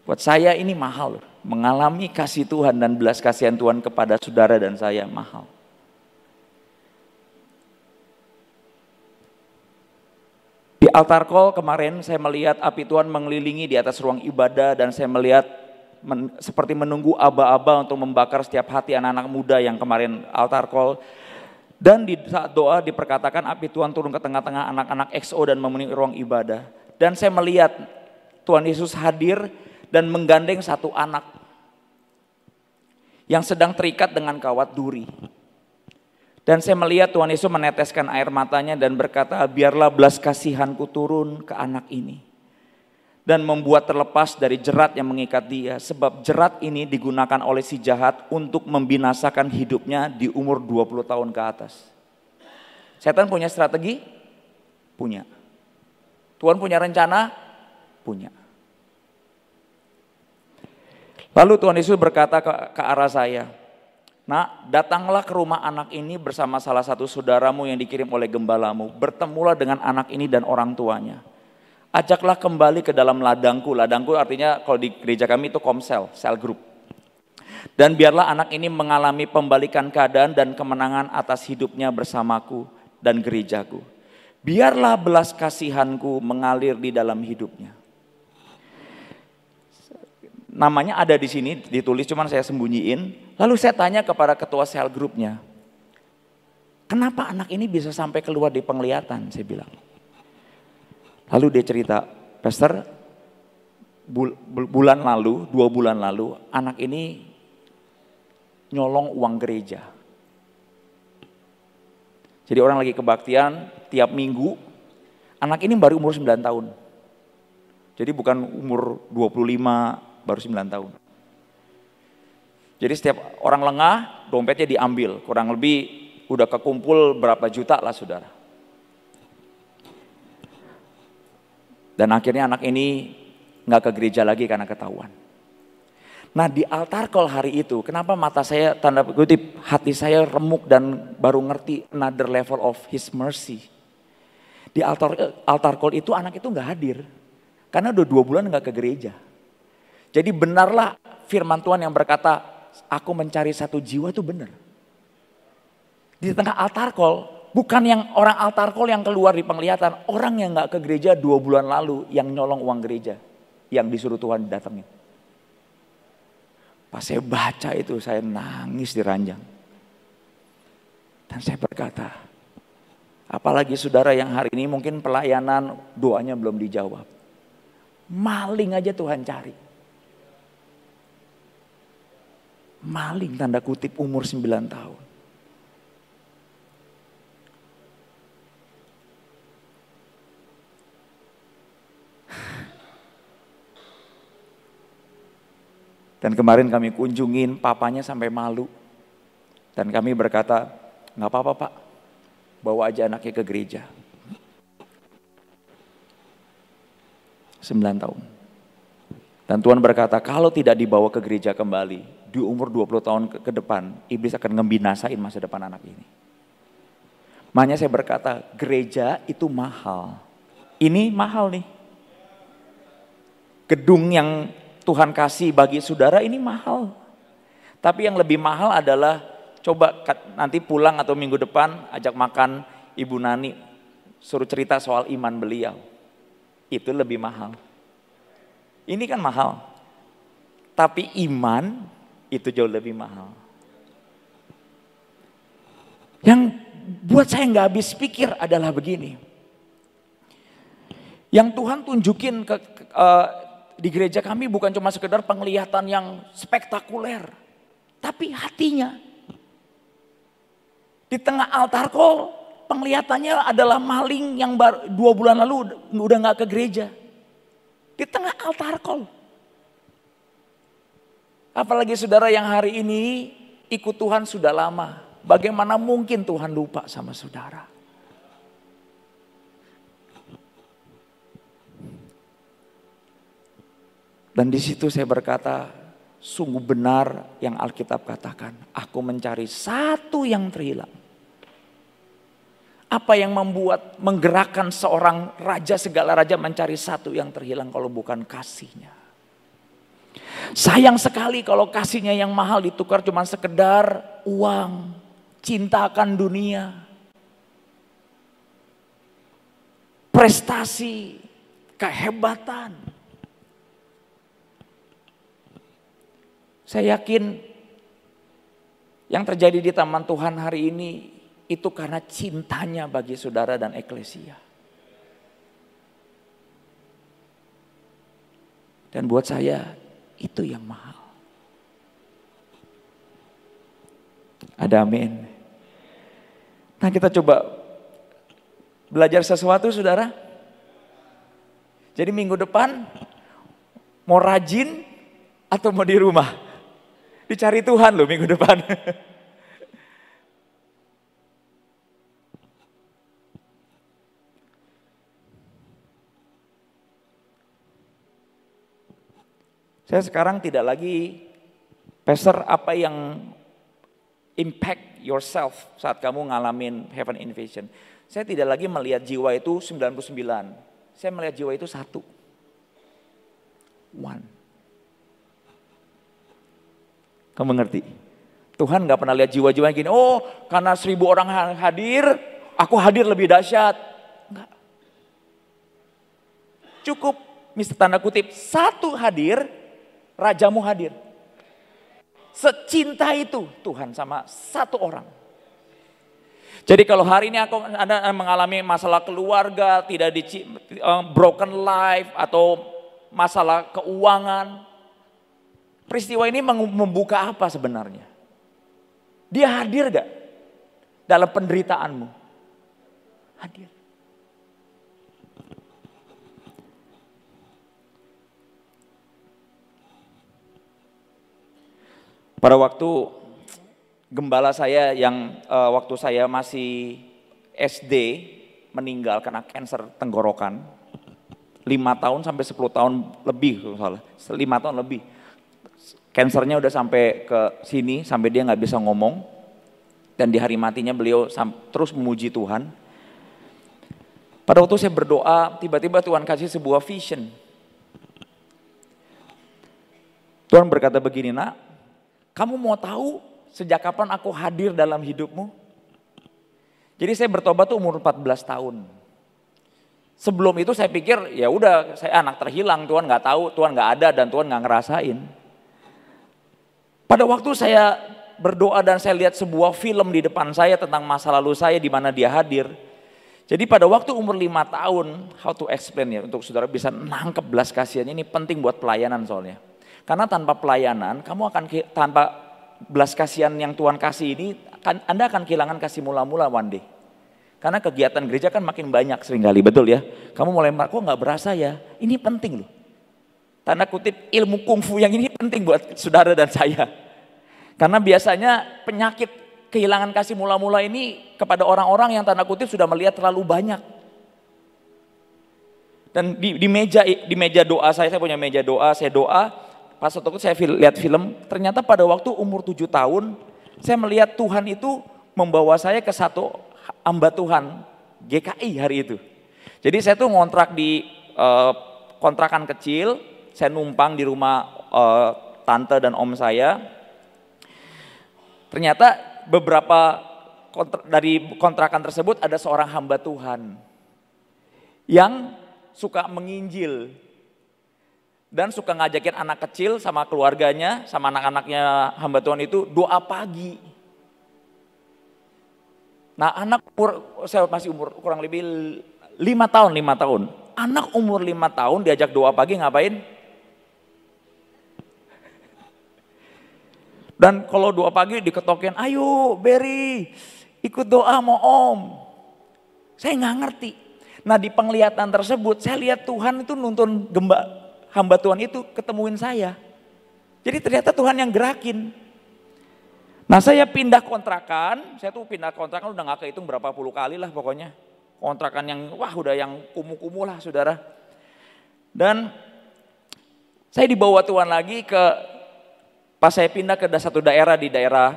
Buat saya ini mahal loh. Mengalami kasih Tuhan dan belas kasihan Tuhan kepada saudara dan saya mahal. Di altar call kemarin saya melihat api Tuhan mengelilingi di atas ruang ibadah dan saya melihat seperti menunggu aba-aba untuk membakar setiap hati anak-anak muda yang kemarin altar call. Dan di saat doa diperkatakan api Tuhan turun ke tengah-tengah anak-anak XO dan memenuhi ruang ibadah. Dan saya melihat Tuhan Yesus hadir dan menggandeng satu anak yang sedang terikat dengan kawat duri. Dan saya melihat Tuhan Yesus meneteskan air matanya dan berkata, biarlah belas kasihanku turun ke anak ini. Dan membuat terlepas dari jerat yang mengikat dia. Sebab jerat ini digunakan oleh si jahat untuk membinasakan hidupnya di umur 20 tahun ke atas. Setan punya strategi? Punya. Tuhan punya rencana? Punya. Lalu Tuhan Yesus berkata ke arah saya, nak, datanglah ke rumah anak ini bersama salah satu saudaramu yang dikirim oleh gembalamu. Bertemulah dengan anak ini dan orang tuanya. Ajaklah kembali ke dalam ladangku. Ladangku artinya kalau di gereja kami itu komsel, sel group. Dan biarlah anak ini mengalami pembalikan keadaan dan kemenangan atas hidupnya bersamaku dan gerejaku. Biarlah belas kasihanku mengalir di dalam hidupnya. Namanya ada di sini ditulis, cuman saya sembunyiin. Lalu saya tanya kepada ketua sel grupnya, kenapa anak ini bisa sampai keluar di penglihatan? Saya bilang. Lalu dia cerita, Pastor, bulan lalu, 2 bulan lalu, anak ini nyolong uang gereja. Jadi orang lagi kebaktian tiap minggu, anak ini baru umur 9 tahun. Jadi bukan umur 25, baru 9 tahun. Jadi setiap orang lengah, dompetnya diambil. Kurang lebih udah kekumpul berapa juta lah saudara. Dan akhirnya anak ini gak ke gereja lagi karena ketahuan. Nah di altar call hari itu, kenapa mata saya tanda kutip hati saya remuk dan baru ngerti another level of his mercy. Di altar call itu anak itu gak hadir. Karena udah 2 bulan gak ke gereja. Jadi benarlah firman Tuhan yang berkata, aku mencari 1 jiwa itu benar. Di tengah altar call, bukan yang orang altar call yang keluar di penglihatan. Orang yang gak ke gereja 2 bulan lalu yang nyolong uang gereja. Yang disuruh Tuhan datangin. Pas saya baca itu saya nangis di ranjang. Dan saya berkata, apalagi saudara yang hari ini mungkin pelayanan doanya belum dijawab. Maling aja Tuhan cari. Maling tanda kutip umur 9 tahun. Dan kemarin kami kunjungin papanya sampai malu. Dan kami berkata, gak apa-apa Pak, bawa aja anaknya ke gereja. 9 tahun. Dan Tuhan berkata, kalau tidak dibawa ke gereja kembali, di umur 20 tahun ke depan, iblis akan ngebinasain masa depan anak ini. Makanya saya berkata, gereja itu mahal. Ini mahal nih. Gedung yang Tuhan kasih bagi saudara ini mahal. Tapi yang lebih mahal adalah coba nanti pulang atau minggu depan ajak makan Ibu Nani. Suruh cerita soal iman beliau. Itu lebih mahal. Ini kan mahal. Tapi iman itu jauh lebih mahal. Yang buat saya nggak habis pikir adalah begini. Yang Tuhan tunjukin di gereja kami bukan cuma sekedar penglihatan yang spektakuler. Tapi hatinya. Di tengah altar call, penglihatannya adalah maling yang 2 bulan lalu udah gak ke gereja. Di tengah altar call. Apalagi saudara yang hari ini ikut Tuhan sudah lama. Bagaimana mungkin Tuhan lupa sama saudara? Dan di situ saya berkata, sungguh benar yang Alkitab katakan. Aku mencari satu yang terhilang. Apa yang menggerakkan seorang raja, segala raja mencari satu yang terhilang kalau bukan kasihnya. Sayang sekali kalau kasihnya yang mahal ditukar cuma sekedar uang, cinta akan dunia, prestasi, kehebatan. Saya yakin yang terjadi di taman Tuhan hari ini itu karena cintanya bagi saudara dan eklesia. Dan buat saya itu yang mahal. Ada amin. Nah, kita coba belajar sesuatu saudara. Jadi minggu depan mau rajin atau mau di rumah? Dicari Tuhan loh minggu depan. Saya sekarang tidak lagi pastor apa yang impact yourself saat kamu ngalamin heaven invasion. Saya tidak lagi melihat jiwa itu 99. Saya melihat jiwa itu 1. Kamu mengerti? Tuhan gak pernah lihat jiwa-jiwa gini, oh karena 1000 orang hadir, aku hadir lebih dahsyat. Enggak. Cukup, tanda kutip, 1 hadir, rajamu hadir. Secinta itu Tuhan sama 1 orang. Jadi kalau hari ini Anda mengalami masalah keluarga, tidak broken life atau masalah keuangan, peristiwa ini membuka apa sebenarnya? Dia hadir gak dalam penderitaanmu? Hadir. Pada waktu gembala saya yang waktu saya masih SD meninggal karena kanker tenggorokan. 5 tahun sampai 10 tahun lebih kalau salah. 5 tahun lebih. Kansernya udah sampai ke sini, sampai dia gak bisa ngomong. Dan di hari matinya beliau terus memuji Tuhan. Pada waktu saya berdoa, tiba-tiba Tuhan kasih sebuah vision. Tuhan berkata begini, nak, kamu mau tahu sejak kapan aku hadir dalam hidupmu? Jadi saya bertobat tuh umur 14 tahun. Sebelum itu saya pikir ya udah saya anak terhilang, Tuhan gak tahu, Tuhan gak ada dan Tuhan gak ngerasain. Pada waktu saya berdoa dan saya lihat sebuah film di depan saya tentang masa lalu saya di mana dia hadir. Jadi pada waktu umur 5 tahun, how to explain ya untuk saudara bisa nangkep belas kasihan ini penting buat pelayanan soalnya. Karena tanpa pelayanan, tanpa belas kasihan yang Tuhan kasih ini, Anda akan kehilangan kasih mula-mula one day. Karena kegiatan gereja kan makin banyak seringkali, betul ya. Kamu mulai, kok gak berasa ya? Ini penting loh. Tanda kutip ilmu kungfu yang ini penting buat saudara dan saya. Karena biasanya penyakit kehilangan kasih mula-mula ini kepada orang-orang yang tanda kutip sudah melihat terlalu banyak. Dan di meja doa saya punya meja doa, saya doa, pas waktu itu saya lihat film, ternyata pada waktu umur 7 tahun, saya melihat Tuhan itu membawa saya ke satu hamba Tuhan, GKI hari itu. Jadi saya tuh ngontrak di kontrakan kecil, saya numpang di rumah tante dan om saya. Ternyata beberapa dari kontrakan tersebut ada seorang hamba Tuhan yang suka menginjil dan suka ngajakin anak kecil sama keluarganya, sama anak-anaknya hamba Tuhan itu doa pagi. Nah saya masih umur kurang lebih 5 tahun. Anak umur 5 tahun diajak doa pagi ngapain? Dan kalau doa pagi diketokin, ayo Berry, ikut doa mau om. Saya nggak ngerti. Nah di penglihatan tersebut saya lihat Tuhan itu nuntun hamba Tuhan itu ketemuin saya. Jadi ternyata Tuhan yang gerakin. Nah saya pindah kontrakan, saya tuh pindah kontrakan udah gak kehitung berapa puluh kali lah pokoknya. Kontrakan yang wah udah yang kumuh-kumuh lah saudara. Dan saya dibawa Tuhan lagi pas saya pindah ke satu daerah di daerah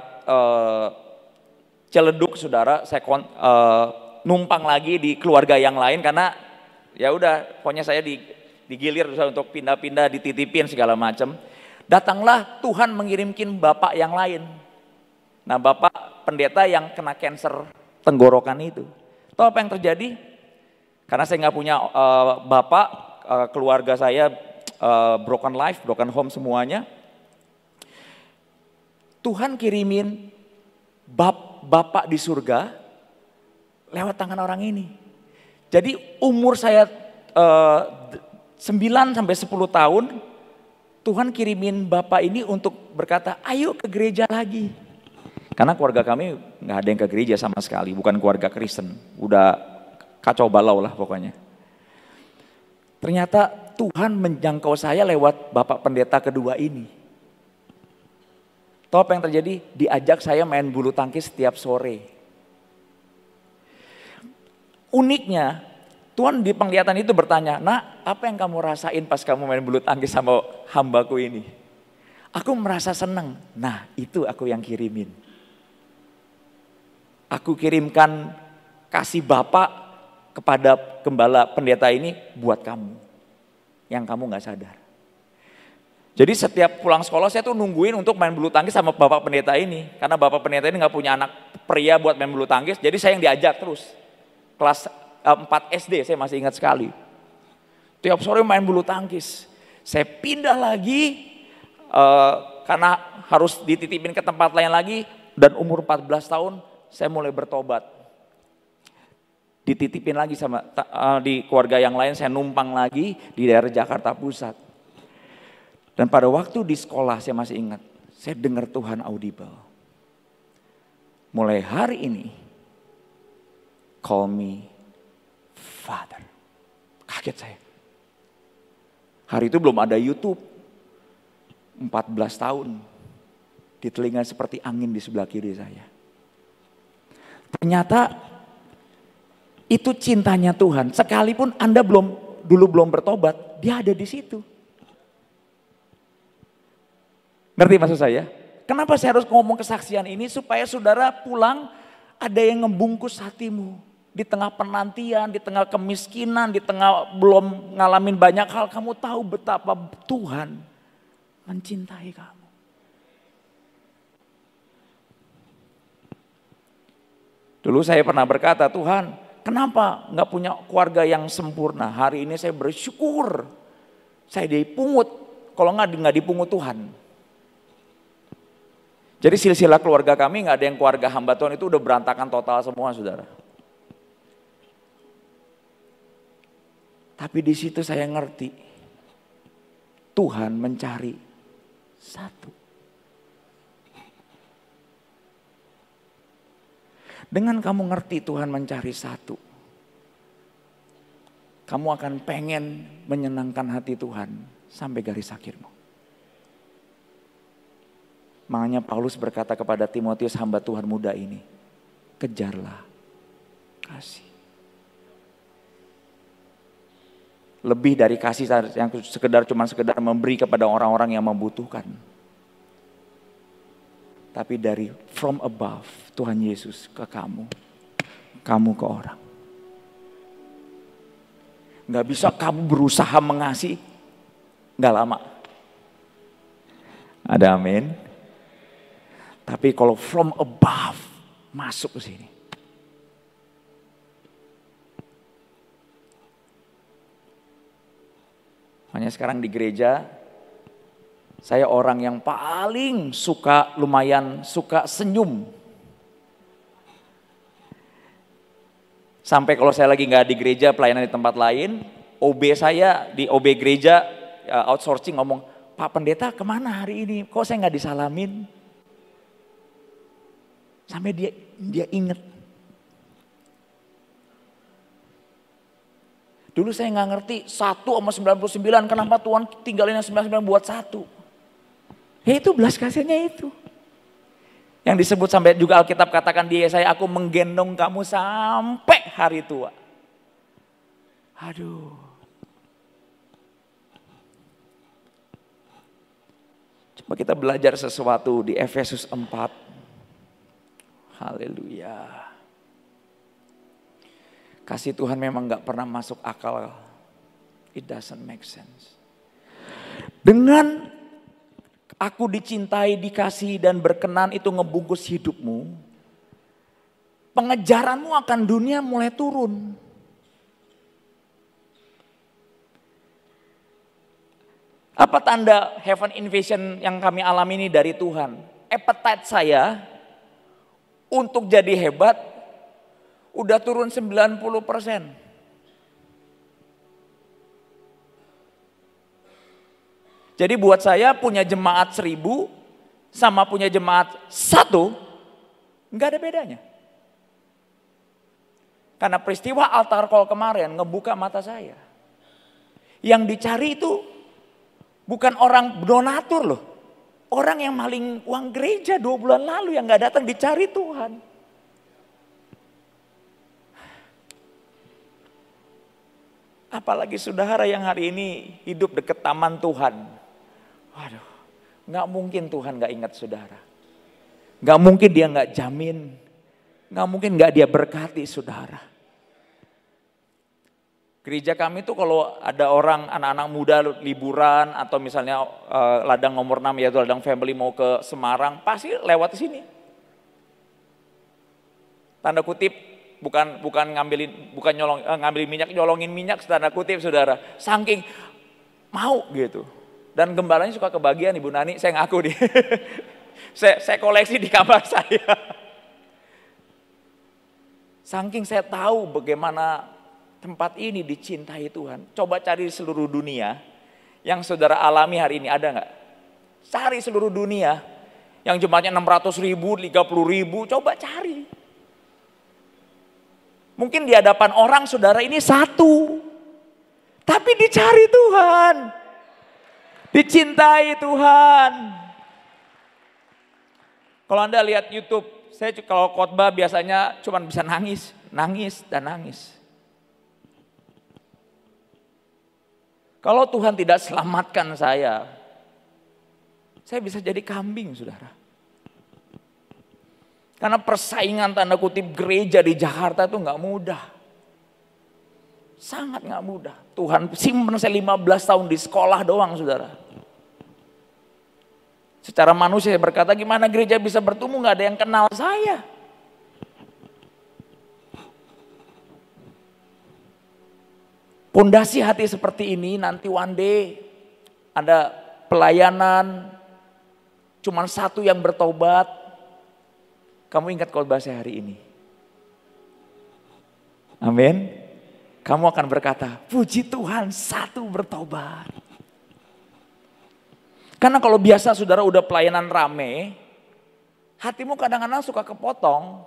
Ciledug saudara, saya numpang lagi di keluarga yang lain karena ya udah pokoknya saya digilir untuk pindah-pindah, dititipin segala macam. Datanglah Tuhan mengirimkan bapak yang lain. Nah bapak pendeta yang kena kanker tenggorokan itu. Tahu apa yang terjadi? Karena saya nggak punya bapak, keluarga saya broken life, broken home semuanya. Tuhan kirimin bapak di surga lewat tangan orang ini. Jadi umur saya 9 sampai 10 tahun, Tuhan kirimin bapak ini untuk berkata, ayo ke gereja lagi. Karena keluarga kami nggak ada yang ke gereja sama sekali, bukan keluarga Kristen. Udah kacau balau lah pokoknya. Ternyata Tuhan menjangkau saya lewat bapak pendeta kedua ini. Tahu apa yang terjadi? Diajak saya main bulu tangkis setiap sore. Uniknya, Tuhan di penglihatan itu bertanya, nak apa yang kamu rasain pas kamu main bulu tangkis sama hambaku ini? Aku merasa senang. Nah itu aku yang kirimin. Aku kirimkan kasih Bapak kepada gembala pendeta ini buat kamu. Yang kamu gak sadar. Jadi setiap pulang sekolah saya tuh nungguin untuk main bulu tangkis sama Bapak pendeta ini. Karena Bapak pendeta ini gak punya anak pria buat main bulu tangkis. Jadi saya yang diajak terus. Kelas 4 SD saya masih ingat sekali. Tiap sore main bulu tangkis. Saya pindah lagi karena harus dititipin ke tempat lain lagi. Dan umur 14 tahun saya mulai bertobat. Dititipin lagi sama di keluarga yang lain, saya numpang lagi di daerah Jakarta Pusat. Dan pada waktu di sekolah saya masih ingat, saya dengar Tuhan audible. Mulai hari ini, call me Father. Kaget saya. Hari itu belum ada YouTube. 14 tahun. Di telinga seperti angin di sebelah kiri saya. Ternyata itu cintanya Tuhan. Sekalipun Anda dulu belum bertobat, dia ada di situ. Ngerti maksud saya? Kenapa saya harus ngomong kesaksian ini? Supaya saudara pulang ada yang ngebungkus hatimu. Di tengah penantian, di tengah kemiskinan, di tengah belum ngalamin banyak hal. Kamu tahu betapa Tuhan mencintai kamu. Dulu saya pernah berkata, Tuhan kenapa gak punya keluarga yang sempurna? Hari ini saya bersyukur. Saya dipungut, kalau gak dipungut Tuhan. Jadi silsilah keluarga kami gak ada yang keluarga hamba Tuhan itu udah berantakan total semua saudara. Tapi di situ saya ngerti, Tuhan mencari satu. Dengan kamu ngerti Tuhan mencari satu, kamu akan pengen menyenangkan hati Tuhan sampai garis akhirmu. Makanya Paulus berkata kepada Timotius hamba Tuhan muda ini, kejarlah kasih. Lebih dari kasih yang cuma sekedar memberi kepada orang-orang yang membutuhkan. Tapi dari from above Tuhan Yesus ke kamu ke orang. Gak bisa kamu berusaha mengasihi, gak lama. Ada amin. Tapi kalau from above masuk ke sini. Makanya sekarang di gereja saya orang yang paling lumayan suka senyum. Sampai kalau saya lagi nggak di gereja, pelayanan di tempat lain, OB saya di OB gereja outsourcing ngomong, Pak Pendeta kemana hari ini? Kok saya nggak disalamin? Sampai dia inget. Dulu saya nggak ngerti 1/99, kenapa Tuhan tinggalin yang 99 buat 1. Ya itu belas kasihnya itu. Yang disebut sampai juga Alkitab katakan di Yesaya, aku menggendong kamu sampai hari tua. Aduh. Coba kita belajar sesuatu di Efesus 4. Haleluya. Kasih Tuhan memang gak pernah masuk akal. It doesn't make sense. Dengan aku dicintai, dikasihi dan berkenan itu ngebungkus hidupmu. Pengejaranmu akan dunia mulai turun. Apa tanda heaven invasion yang kami alami ini dari Tuhan? Appetite saya untuk jadi hebat udah turun 90%. Jadi buat saya punya jemaat 1000 sama punya jemaat 1 nggak ada bedanya. Karena peristiwa altar call kemarin ngebuka mata saya. Yang dicari itu bukan orang donatur loh. Orang yang maling uang gereja 2 bulan lalu yang nggak datang dicari Tuhan. Apalagi saudara yang hari ini hidup dekat taman Tuhan. Waduh, gak mungkin Tuhan gak ingat saudara. Gak mungkin dia gak jamin. Gak mungkin gak dia berkati saudara. Gereja kami tuh kalau ada orang anak-anak muda liburan atau misalnya ladang nomor 6 yaitu ladang family mau ke Semarang. Pasti lewat di sini. Tanda kutip. Bukan ngambilin minyak, nyolongin minyak tanda kutip saudara. Saking mau gitu. Dan gembalanya suka kebagian Ibu Nani, saya ngaku nih. saya koleksi di kamar saya. Saking saya tahu bagaimana tempat ini dicintai Tuhan. Coba cari di seluruh dunia yang saudara alami hari ini, ada nggak? Cari seluruh dunia yang jemaatnya 600.000, 30.000, coba cari. Mungkin di hadapan orang saudara ini 1. Tapi dicari Tuhan. Dicintai Tuhan. Kalau Anda lihat YouTube, saya kalau khotbah biasanya cuma bisa nangis, dan nangis. Kalau Tuhan tidak selamatkan saya bisa jadi kambing saudara. Karena persaingan tanda kutip gereja di Jakarta itu gak mudah. Sangat gak mudah. Tuhan simpen saya 15 tahun di sekolah doang saudara. Secara manusia saya berkata gimana gereja bisa bertumbuh gak ada yang kenal saya. Pondasi hati seperti ini nanti one day ada pelayanan. Cuman 1 yang bertobat. Kamu ingat khotbah saya hari ini. Amin. Kamu akan berkata, puji Tuhan 1 bertobat. Karena kalau biasa saudara udah pelayanan rame, hatimu kadang-kadang suka kepotong.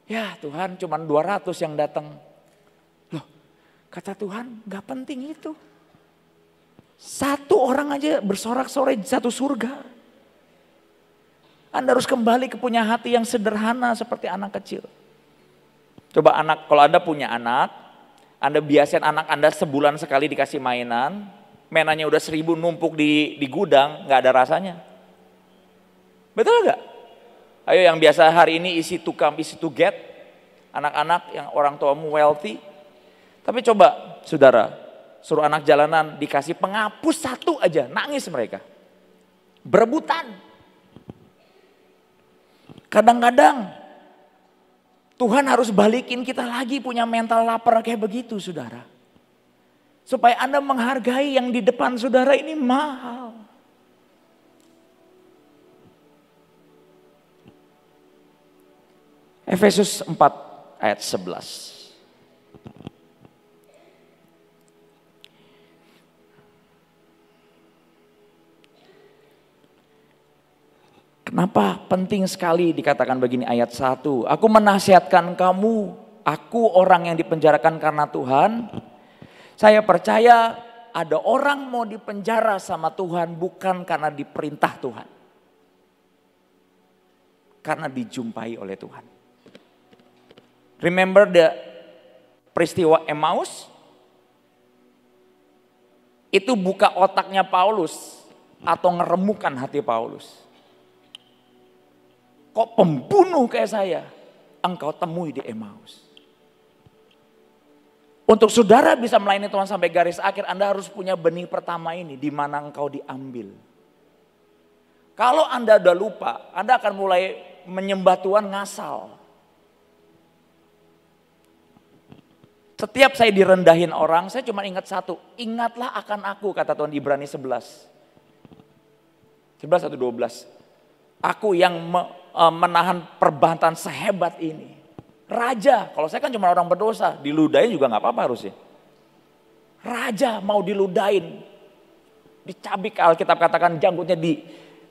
Ya Tuhan cuma 200 yang datang. Loh, kata Tuhan gak penting itu. 1 orang aja bersorak-sorai di satu surga. Anda harus kembali ke punya hati yang sederhana seperti anak kecil. Coba kalau Anda punya anak, Anda biasain anak Anda sebulan sekali dikasih mainan, mainannya udah 1000 numpuk di gudang, gak ada rasanya. Betul gak? Ayo yang biasa hari ini easy to come, easy to get, anak-anak yang orang tuamu wealthy. Tapi coba saudara, suruh anak jalanan dikasih penghapus 1 aja, nangis mereka. Berebutan. Kadang-kadang Tuhan harus balikin kita lagi punya mental lapar kayak begitu saudara. Supaya Anda menghargai yang di depan saudara ini mahal. Efesus 4 ayat 11. Kenapa penting sekali dikatakan begini ayat 1. Aku menasihatkan kamu, aku orang yang dipenjarakan karena Tuhan. Saya percaya ada orang mau dipenjara sama Tuhan bukan karena diperintah Tuhan. Karena dijumpai oleh Tuhan. Remember the peristiwa Emmaus? Itu buka otaknya Paulus atau ngeremukkan hati Paulus. Kok pembunuh kayak saya engkau temui di Emmaus? Untuk saudara bisa melayani Tuhan sampai garis akhir, Anda harus punya benih pertama ini, di mana engkau diambil. Kalau Anda udah lupa, Anda akan mulai menyembah Tuhan ngasal. Setiap saya direndahin orang, saya cuma ingat satu, ingatlah akan aku, kata Tuhan di Ibrani 11 atau 12. Aku yang menahan perbantahan sehebat ini. Raja, kalau saya kan cuma orang berdosa, diludahin juga gak apa-apa harusnya. Raja mau diludahin, dicabik, Alkitab katakan janggutnya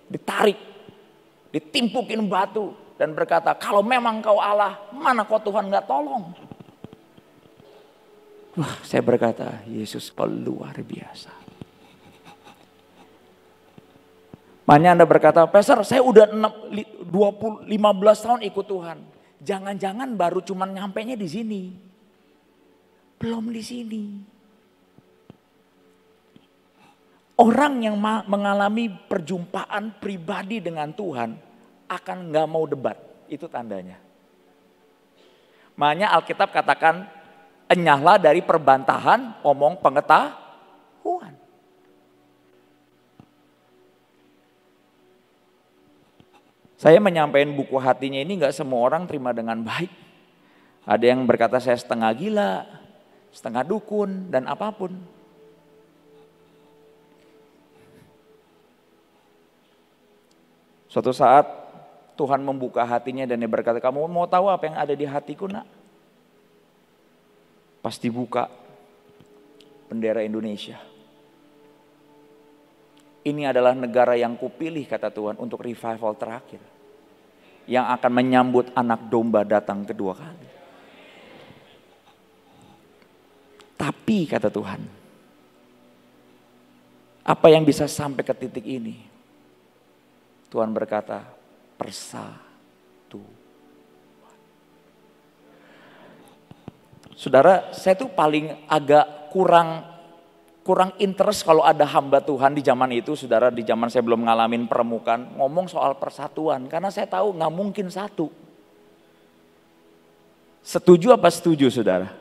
ditarik, ditimpukin batu. Dan berkata, kalau memang kau Allah, mana kau Tuhan gak tolong. Wah, saya berkata, Yesus kau luar biasa. Makanya Anda berkata, Pastor saya udah 15 tahun ikut Tuhan. Jangan-jangan baru cuman nyampainya di sini. Belum di sini. Orang yang mengalami perjumpaan pribadi dengan Tuhan akan gak mau debat. Itu tandanya. Makanya Alkitab katakan, enyahlah dari perbantahan omong pengetahuan. Saya menyampaikan buku hatinya ini gak semua orang terima dengan baik. Ada yang berkata saya setengah gila, setengah dukun, dan apapun. Suatu saat Tuhan membuka hatinya dan dia berkata, kamu mau tahu apa yang ada di hatiku nak? Pas dibuka, bendera Indonesia. Ini adalah negara yang kupilih kata Tuhan untuk revival terakhir. Yang akan menyambut anak domba datang kedua kali. Tapi kata Tuhan, apa yang bisa sampai ke titik ini? Tuhan berkata, persatu. Saudara, saya tuh paling agak kurang interest kalau ada hamba Tuhan di zaman itu, saudara, di zaman saya belum ngalamin permukaan, ngomong soal persatuan. Karena saya tahu gak mungkin satu. Setuju apa setuju saudara?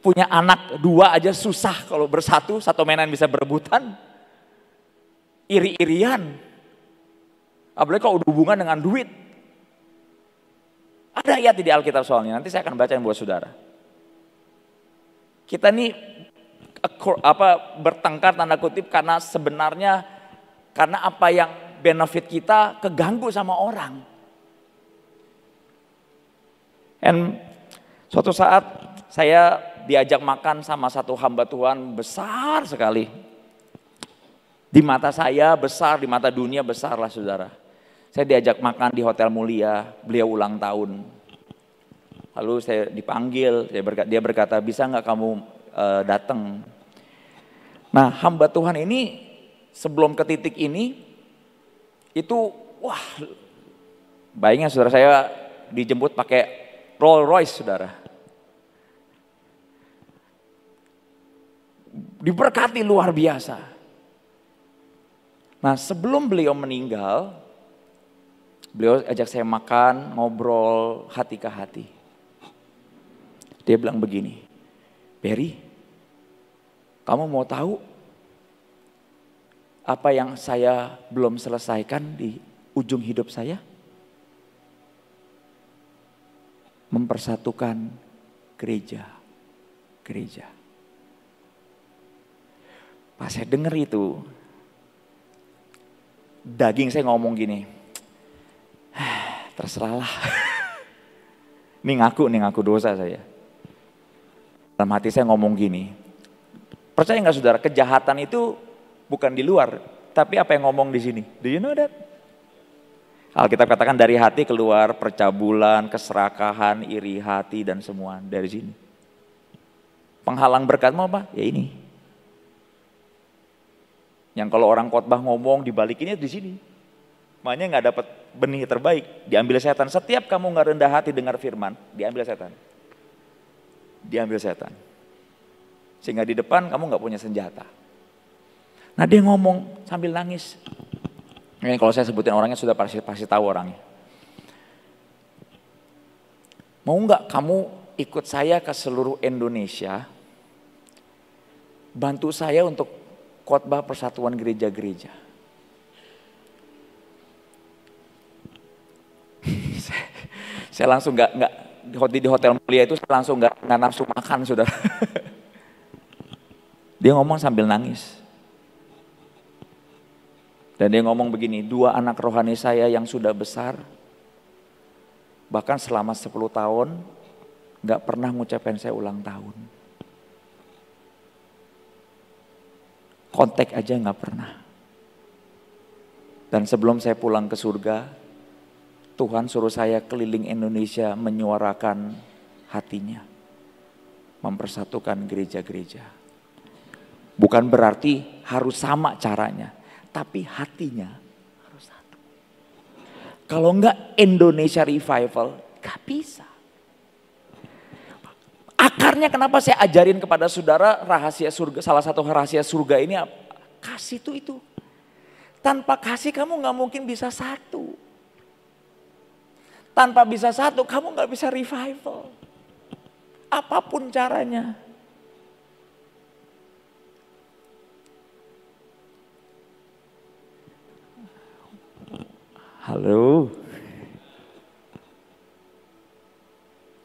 Punya anak 2 aja susah kalau bersatu, satu mainan bisa berebutan. Iri-irian. Apalagi kalau hubungan dengan duit. Ada ayat di Alkitab soalnya, nanti saya akan bacain buat saudara. Kita nih bertengkar tanda kutip karena sebenarnya karena apa yang benefit kita keganggu sama orang. Dan suatu saat saya diajak makan sama satu hamba Tuhan besar sekali. Di mata saya besar, di mata dunia besar lah saudara. Saya diajak makan di Hotel Mulia, beliau ulang tahun. Lalu saya dipanggil, dia berkata, bisa gak kamu datang? Nah hamba Tuhan ini sebelum ke titik ini itu wah, bayangin saudara, saya dijemput pakai Rolls Royce saudara. Diberkati luar biasa. Nah sebelum beliau meninggal, beliau ajak saya makan, ngobrol hati ke hati. Dia bilang begini, Barry, kamu mau tahu apa yang saya belum selesaikan di ujung hidup saya? Mempersatukan gereja. Pas saya dengar itu, daging saya ngomong gini, terserahlah. Ini ngaku dosa saya. Dalam hati saya ngomong gini, percaya nggak saudara, kejahatan itu bukan di luar, tapi apa yang ngomong di sini. Do you know that? Alkitab katakan dari hati keluar percabulan, keserakahan, iri hati dan semua dari sini. Penghalang berkatmu apa? Ya ini. Yang kalau orang khotbah ngomong dibalikinnya di sini. Makanya nggak dapat benih terbaik, diambil setan. Setiap kamu nggak rendah hati dengar firman, diambil setan. Diambil setan. Sehingga di depan kamu nggak punya senjata. Nah dia ngomong sambil nangis. Ini kalau saya sebutin orangnya sudah pasti tahu orangnya. Mau nggak kamu ikut saya ke seluruh Indonesia, bantu saya untuk khotbah persatuan gereja-gereja. Saya langsung nggak di hotel mulia itu saya langsung nggak nafsu makan, saudara. Dia ngomong sambil nangis. Dan dia ngomong begini, 2 anak rohani saya yang sudah besar, bahkan selama 10 tahun nggak pernah ngucapin saya ulang tahun. Kontak aja nggak pernah. Dan sebelum saya pulang ke surga, Tuhan suruh saya keliling Indonesia menyuarakan hatinya. Mempersatukan gereja-gereja. Bukan berarti harus sama caranya, tapi hatinya harus satu. Kalau enggak Indonesia Revival, gak bisa. Akarnya kenapa saya ajarin kepada saudara rahasia surga, salah satu rahasia surga ini, kasih itu. Tanpa kasih kamu gak mungkin bisa satu. Tanpa bisa satu kamu gak bisa revival. Apapun caranya. Halo.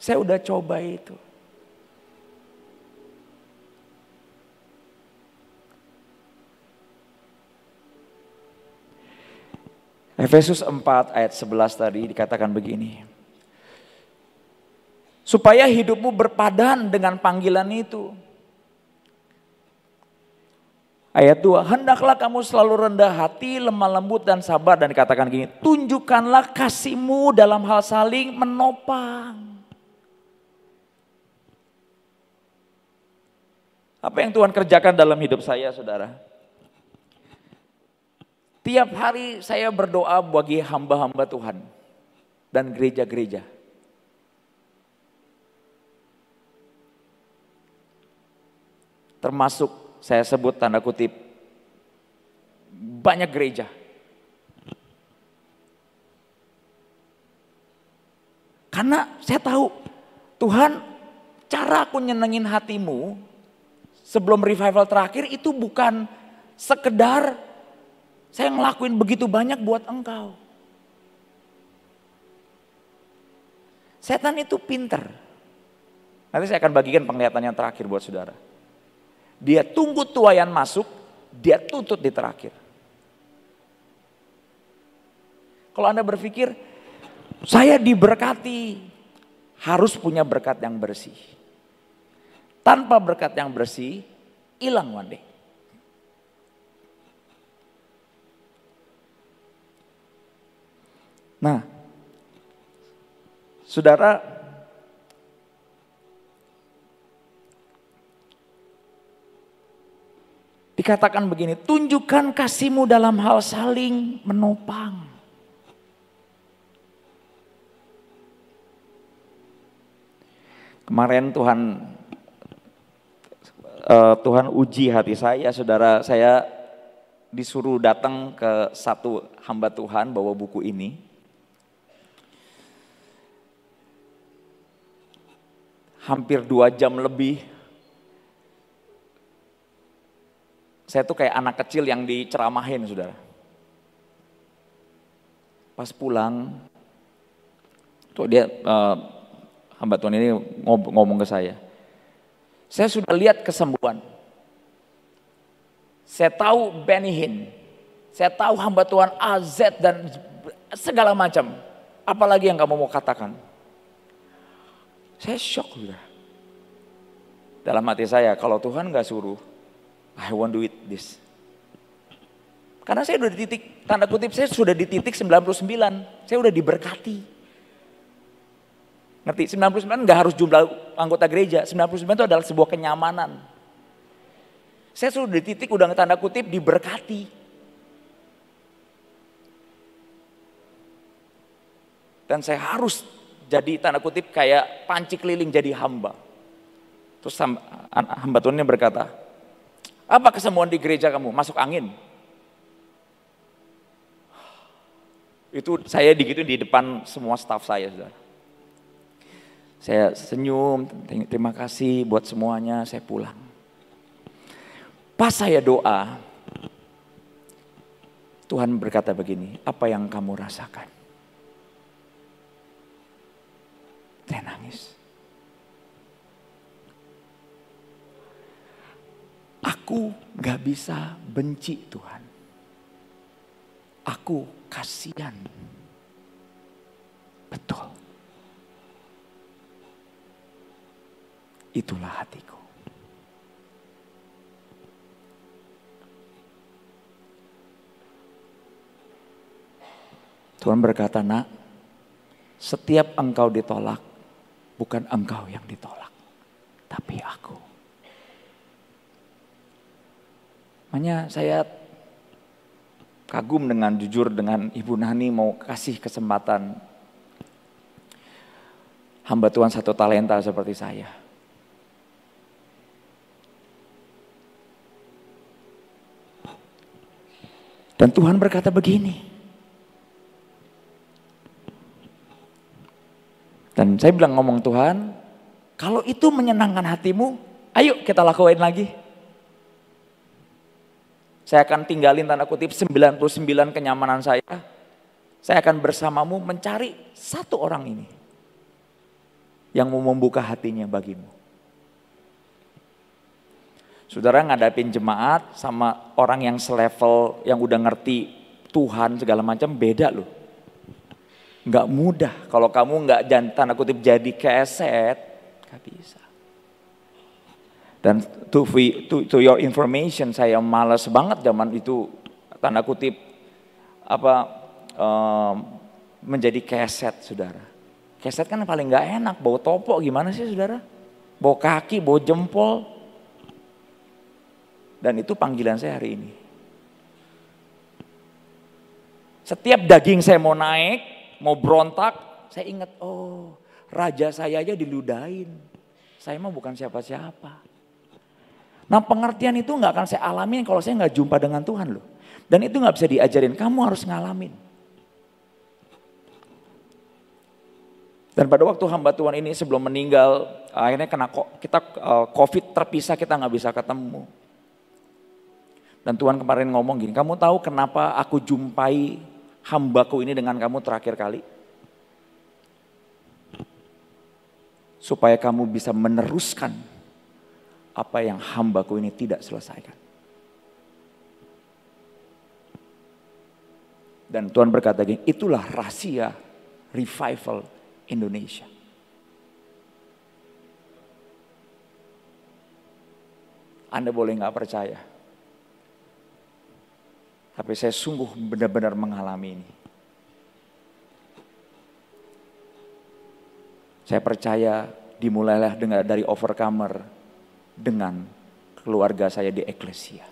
Saya udah coba itu. Efesus 4 ayat 11 tadi dikatakan begini. Supaya hidupmu berpadan dengan panggilan itu. Ayat 2, hendaklah kamu selalu rendah hati, lemah lembut dan sabar. Dan dikatakan gini, tunjukkanlah kasihmu dalam hal saling menopang. Apa yang Tuhan kerjakan dalam hidup saya, saudara? Tiap hari saya berdoa bagi hamba-hamba Tuhan dan gereja-gereja. Termasuk saya sebut tanda kutip banyak gereja. Karena saya tahu Tuhan, cara aku nyenengin hatimu sebelum revival terakhir itu bukan sekedar saya ngelakuin begitu banyak buat engkau. Setan itu pinter. Nanti saya akan bagikan penglihatan yang terakhir buat saudara. Dia tunggu tuayan masuk, dia tuntut di terakhir. Kalau Anda berpikir, saya diberkati, harus punya berkat yang bersih. Tanpa berkat yang bersih, hilang one day. Nah, saudara, dikatakan begini, tunjukkan kasihmu dalam hal saling menopang. Kemarin Tuhan uji hati saya, saudara. Saya disuruh datang ke satu hamba Tuhan bawa buku ini. Hampir 2 jam lebih. Saya tuh kayak anak kecil yang diceramahin, saudara. Pas pulang, tuh dia hamba Tuhan ini ngomong ke saya. Saya sudah lihat kesembuhan. Saya tahu Benny Hinn. Saya tahu hamba Tuhan AZ dan segala macam. Apalagi yang kamu mau katakan. Saya shock, saudara. Dalam hati saya, kalau Tuhan gak suruh, I won't do it this. Karena saya udah di titik, tanda kutip saya sudah di titik 99. Saya udah diberkati. Ngerti? 99 nggak harus jumlah anggota gereja. 99 itu adalah sebuah kenyamanan. Saya sudah di titik udah tanda kutip diberkati. Dan saya harus jadi tanda kutip kayak panci keliling jadi hamba. Terus hamba Tuhan ini berkata, apa kesemuan di gereja kamu? Masuk angin. Itu saya digituin di depan semua staf saya, saudara. Saya senyum, terima kasih buat semuanya, saya pulang. Pas saya doa, Tuhan berkata begini, apa yang kamu rasakan? Saya nangis. Aku gak bisa benci Tuhan. Aku kasihan. Betul. Itulah hatiku. Tuhan berkata, nak, setiap engkau ditolak, bukan engkau yang ditolak, tapi aku. Makanya saya kagum dengan jujur dengan Ibu Nani mau kasih kesempatan hamba Tuhan satu talenta seperti saya. Dan Tuhan berkata begini. Dan saya bilang ngomong Tuhan, kalau itu menyenangkan hatimu, ayo kita lakuin lagi. Saya akan tinggalin tanda kutip 99 kenyamanan saya. Saya akan bersamamu mencari satu orang ini. Yang mau membuka hatinya bagimu. Saudara ngadapin jemaat sama orang yang selevel, yang udah ngerti Tuhan segala macam beda loh. Nggak mudah kalau kamu nggak tanda kutip jadi keset, nggak bisa. Dan to your information, saya malas banget zaman itu tanda kutip menjadi keset, saudara. Keset kan paling nggak enak, bau topok gimana sih, saudara? Bau kaki, bau jempol. Dan itu panggilan saya hari ini. Setiap daging saya mau naik, mau berontak, saya ingat, oh raja saya aja diludahin. Saya mah bukan siapa-siapa. Nah pengertian itu gak akan saya alamin kalau saya gak jumpa dengan Tuhan loh. Dan itu gak bisa diajarin, kamu harus ngalamin. Dan pada waktu hamba Tuhan ini sebelum meninggal, akhirnya kita COVID terpisah, kita gak bisa ketemu. Dan Tuhan kemarin ngomong gini, kamu tahu kenapa aku jumpai hambaku ini dengan kamu terakhir kali? Supaya kamu bisa meneruskan apa yang hambaku ini tidak selesaikan. Dan Tuhan berkata gini, itulah rahasia revival Indonesia. Anda boleh gak percaya. Tapi saya sungguh benar-benar mengalami ini. Saya percaya dimulailah dari overcomer dengan keluarga saya di Eklesia.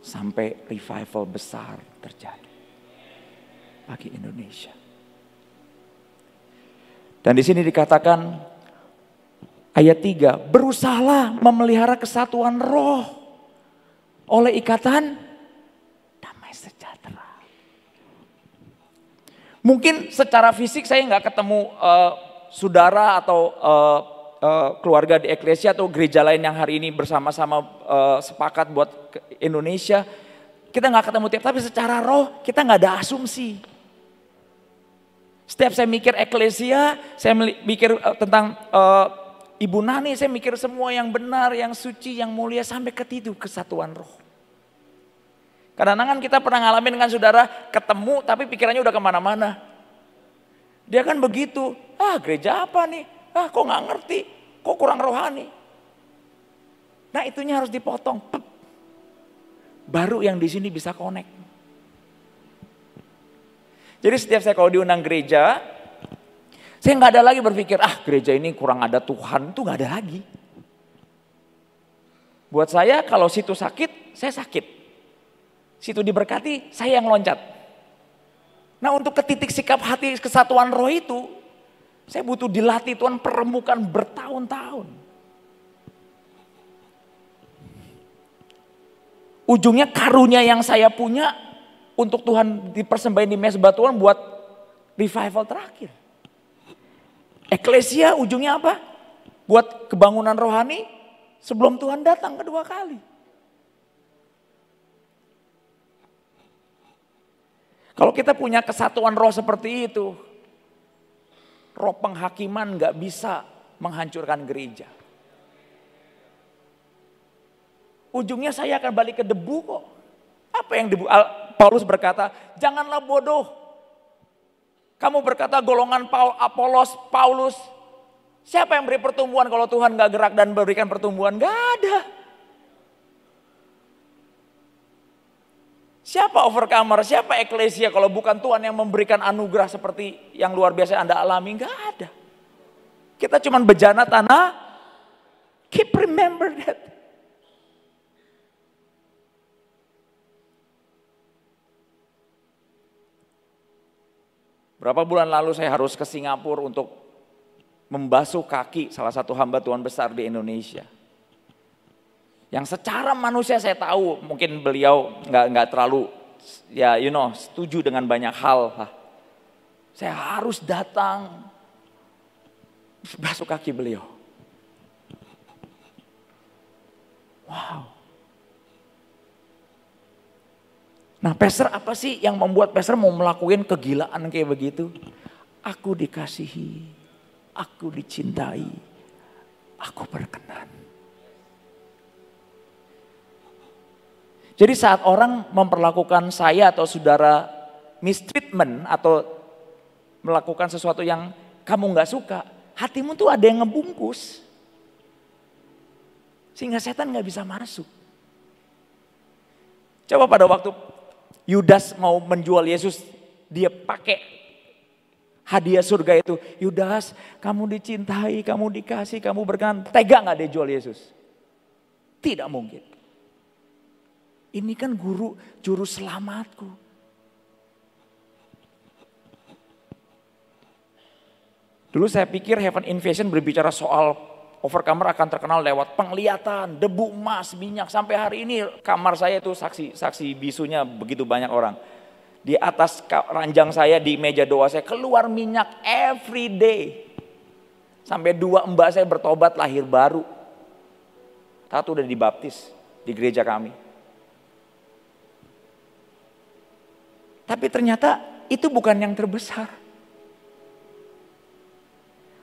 Sampai revival besar terjadi bagi Indonesia. Dan di sini dikatakan ayat 3, berusahalah memelihara kesatuan roh oleh ikatan damai sejahtera. Mungkin secara fisik saya nggak ketemu saudara atau keluarga di Eklesia atau gereja lain yang hari ini bersama-sama sepakat buat Indonesia. Kita nggak ketemu tiap, tapi secara roh kita nggak ada asumsi. Setiap saya mikir Eklesia, saya mikir tentang Ibu Nani, saya mikir semua yang benar, yang suci, yang mulia sampai ke situ, kesatuan roh. Kadang-kadang kita pernah ngalamin dengan saudara ketemu tapi pikirannya udah kemana-mana. Dia kan begitu, gereja apa nih? Kok nggak ngerti, kok kurang rohani. Nah itunya harus dipotong. Baru yang di sini bisa connect. Jadi setiap saya kalau diundang gereja, Saya nggak ada lagi berpikir, gereja ini kurang ada Tuhan, itu nggak ada lagi. Buat saya kalau situ sakit, saya sakit. Situ diberkati, saya yang loncat. Nah untuk ke titik sikap hati kesatuan roh itu, saya butuh dilatih Tuhan perembukan bertahun-tahun. Ujungnya karunia yang saya punya untuk Tuhan dipersembahin di mezbah Tuhan buat revival terakhir. Eklesia ujungnya apa? Buat kebangunan rohani sebelum Tuhan datang kedua kali. Kalau kita punya kesatuan roh seperti itu, roh penghakiman gak bisa menghancurkan gereja. Ujungnya saya akan balik ke debu kok. Apa yang debu? Paulus berkata, janganlah bodoh. Kamu berkata golongan Apolos, Paulus. Siapa yang beri pertumbuhan kalau Tuhan gak gerak dan memberikan pertumbuhan? Gak ada. Siapa overcomer, siapa eklesia kalau bukan Tuhan yang memberikan anugerah seperti yang luar biasa Anda alami? Gak ada. Kita cuma bejana tanah, keep remember that. Berapa bulan lalu saya harus ke Singapura untuk membasuh kaki salah satu hamba Tuhan besar di Indonesia. Yang secara manusia saya tahu mungkin beliau nggak terlalu setuju dengan banyak hal. Saya harus datang basuh kaki beliau. Wow. Nah pastor apa sih yang membuat pastor mau melakukan kegilaan kayak begitu? Aku dikasihi, aku dicintai, aku berkenan. Jadi saat orang memperlakukan saya atau saudara mistreatment atau melakukan sesuatu yang kamu gak suka, hatimu tuh ada yang ngebungkus. Sehingga setan gak bisa masuk. Coba pada waktu Yudas mau menjual Yesus, dia pakai hadiah surga itu. Yudas, kamu dicintai, kamu dikasih, kamu berkenan. Tega gak dia jual Yesus? Tidak mungkin. Ini kan juru selamatku. Dulu saya pikir Heaven Invasion berbicara soal overcomer akan terkenal lewat penglihatan, debu emas, minyak. Sampai hari ini kamar saya itu saksi bisunya begitu banyak orang. Di atas ranjang saya di meja doa saya keluar minyak every day. Sampai 2 mbak saya bertobat lahir baru. Satu udah dibaptis di gereja kami. Tapi ternyata itu bukan yang terbesar.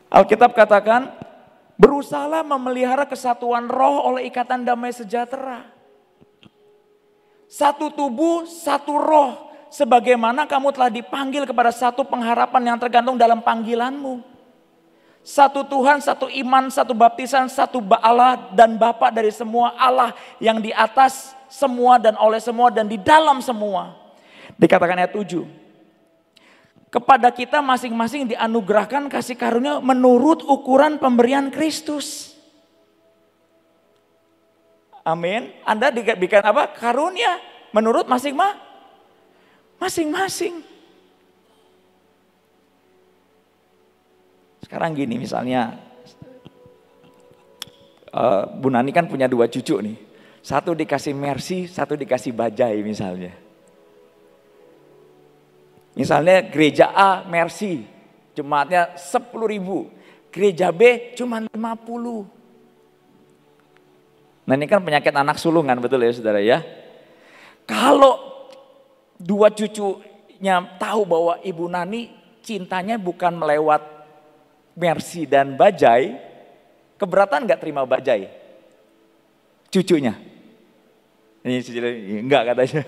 Alkitab katakan, berusahalah memelihara kesatuan roh oleh ikatan damai sejahtera. Satu tubuh, satu roh. Sebagaimana kamu telah dipanggil kepada satu pengharapan yang tergantung dalam panggilanmu. Satu Tuhan, satu iman, satu baptisan, satu Allah dan Bapa dari semua, Allah yang di atas semua dan oleh semua dan di dalam semua. Dikatakan ayat 7. Kepada kita masing-masing dianugerahkan kasih karunia menurut ukuran pemberian Kristus. Amin. Anda diberikan apa? Karunia menurut masing-masing. Sekarang gini misalnya, Bu Nani kan punya 2 cucu nih. Satu dikasih Mercy, satu dikasih Bajai misalnya. Misalnya gereja A Mercy, jemaatnya 10.000. Gereja B cuma 50. Nah ini kan penyakit anak sulungan, betul ya saudara ya. Kalau 2 cucunya tahu bahwa Ibu Nani cintanya bukan melewat Mercy dan Bajai, keberatan gak terima Bajai? Cucunya. Ini enggak katanya.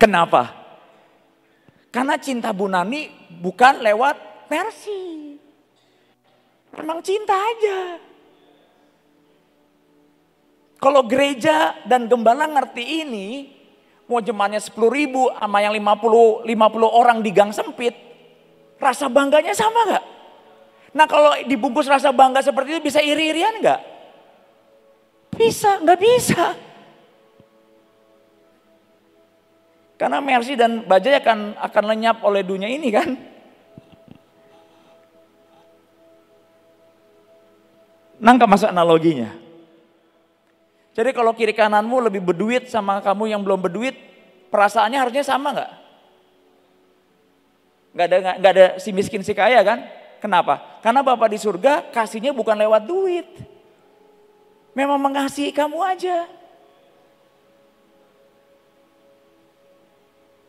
Kenapa? Karena cinta Bu Nani bukan lewat Mercy. Memang cinta aja. Kalau gereja dan gembala ngerti ini, mau jemaatnya 10.000 sama yang 50 orang di gang sempit, rasa bangganya sama gak? Nah kalau dibungkus rasa bangga seperti itu bisa iri-irian nggak? Bisa, nggak bisa. Karena Mercy dan Bajai akan lenyap oleh dunia ini kan. Nangkap masuk analoginya. Jadi kalau kiri kananmu lebih berduit sama kamu yang belum berduit, perasaannya harusnya sama nggak? Nggak ada si miskin si kaya kan? Kenapa? Karena Bapa di surga kasihnya bukan lewat duit. Memang mengasihi kamu aja.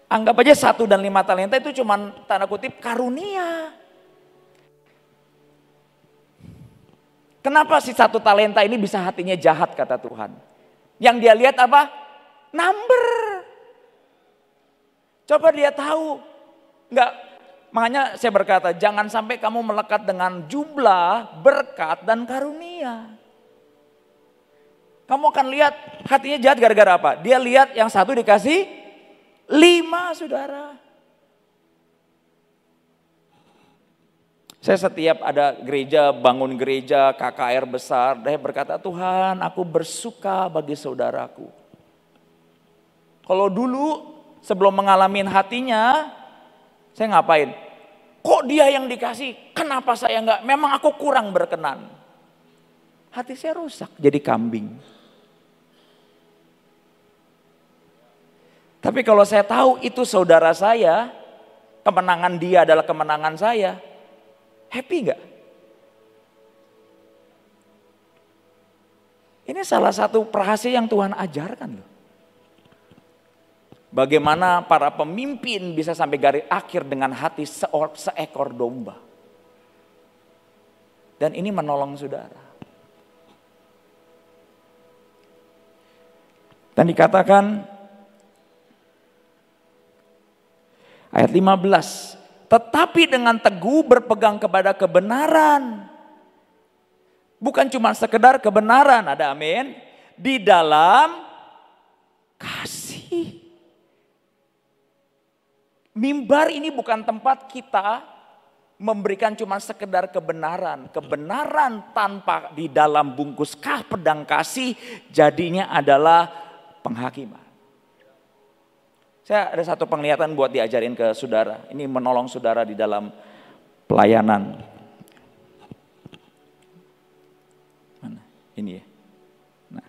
Anggap aja 1 dan 5 talenta itu cuma tanda kutip karunia. Kenapa si 1 talenta ini bisa hatinya jahat kata Tuhan? Yang dia lihat apa? Number. Coba dia tahu. Enggak, makanya saya berkata jangan sampai kamu melekat dengan jumlah, berkat, dan karunia. Kamu akan lihat hatinya jahat gara-gara apa? Dia lihat yang 1 dikasih 5 saudara. Saya setiap ada gereja, bangun gereja, KKR besar, saya berkata Tuhan aku bersuka bagi saudaraku. Kalau dulu sebelum mengalami hatinya, saya ngapain? Kok dia yang dikasih, kenapa saya enggak? Memang aku kurang berkenan. Hati saya rusak jadi kambing. Tapi kalau saya tahu itu saudara saya, kemenangan dia adalah kemenangan saya, happy gak? Ini salah satu rahasia yang Tuhan ajarkan loh. Bagaimana para pemimpin bisa sampai garis akhir dengan hati seekor domba. Dan ini menolong saudara. Dan dikatakan ayat 15, tetapi dengan teguh berpegang kepada kebenaran. Bukan cuma sekedar kebenaran, ada amin. Di dalam kasih. Mimbar ini bukan tempat kita memberikan cuma sekedar kebenaran. Kebenaran tanpa di dalam bungkus pedang kasih jadinya adalah penghakiman. Saya ada satu penglihatan buat diajarin ke saudara. Ini menolong saudara di dalam pelayanan. Mana? Ini ya. Nah.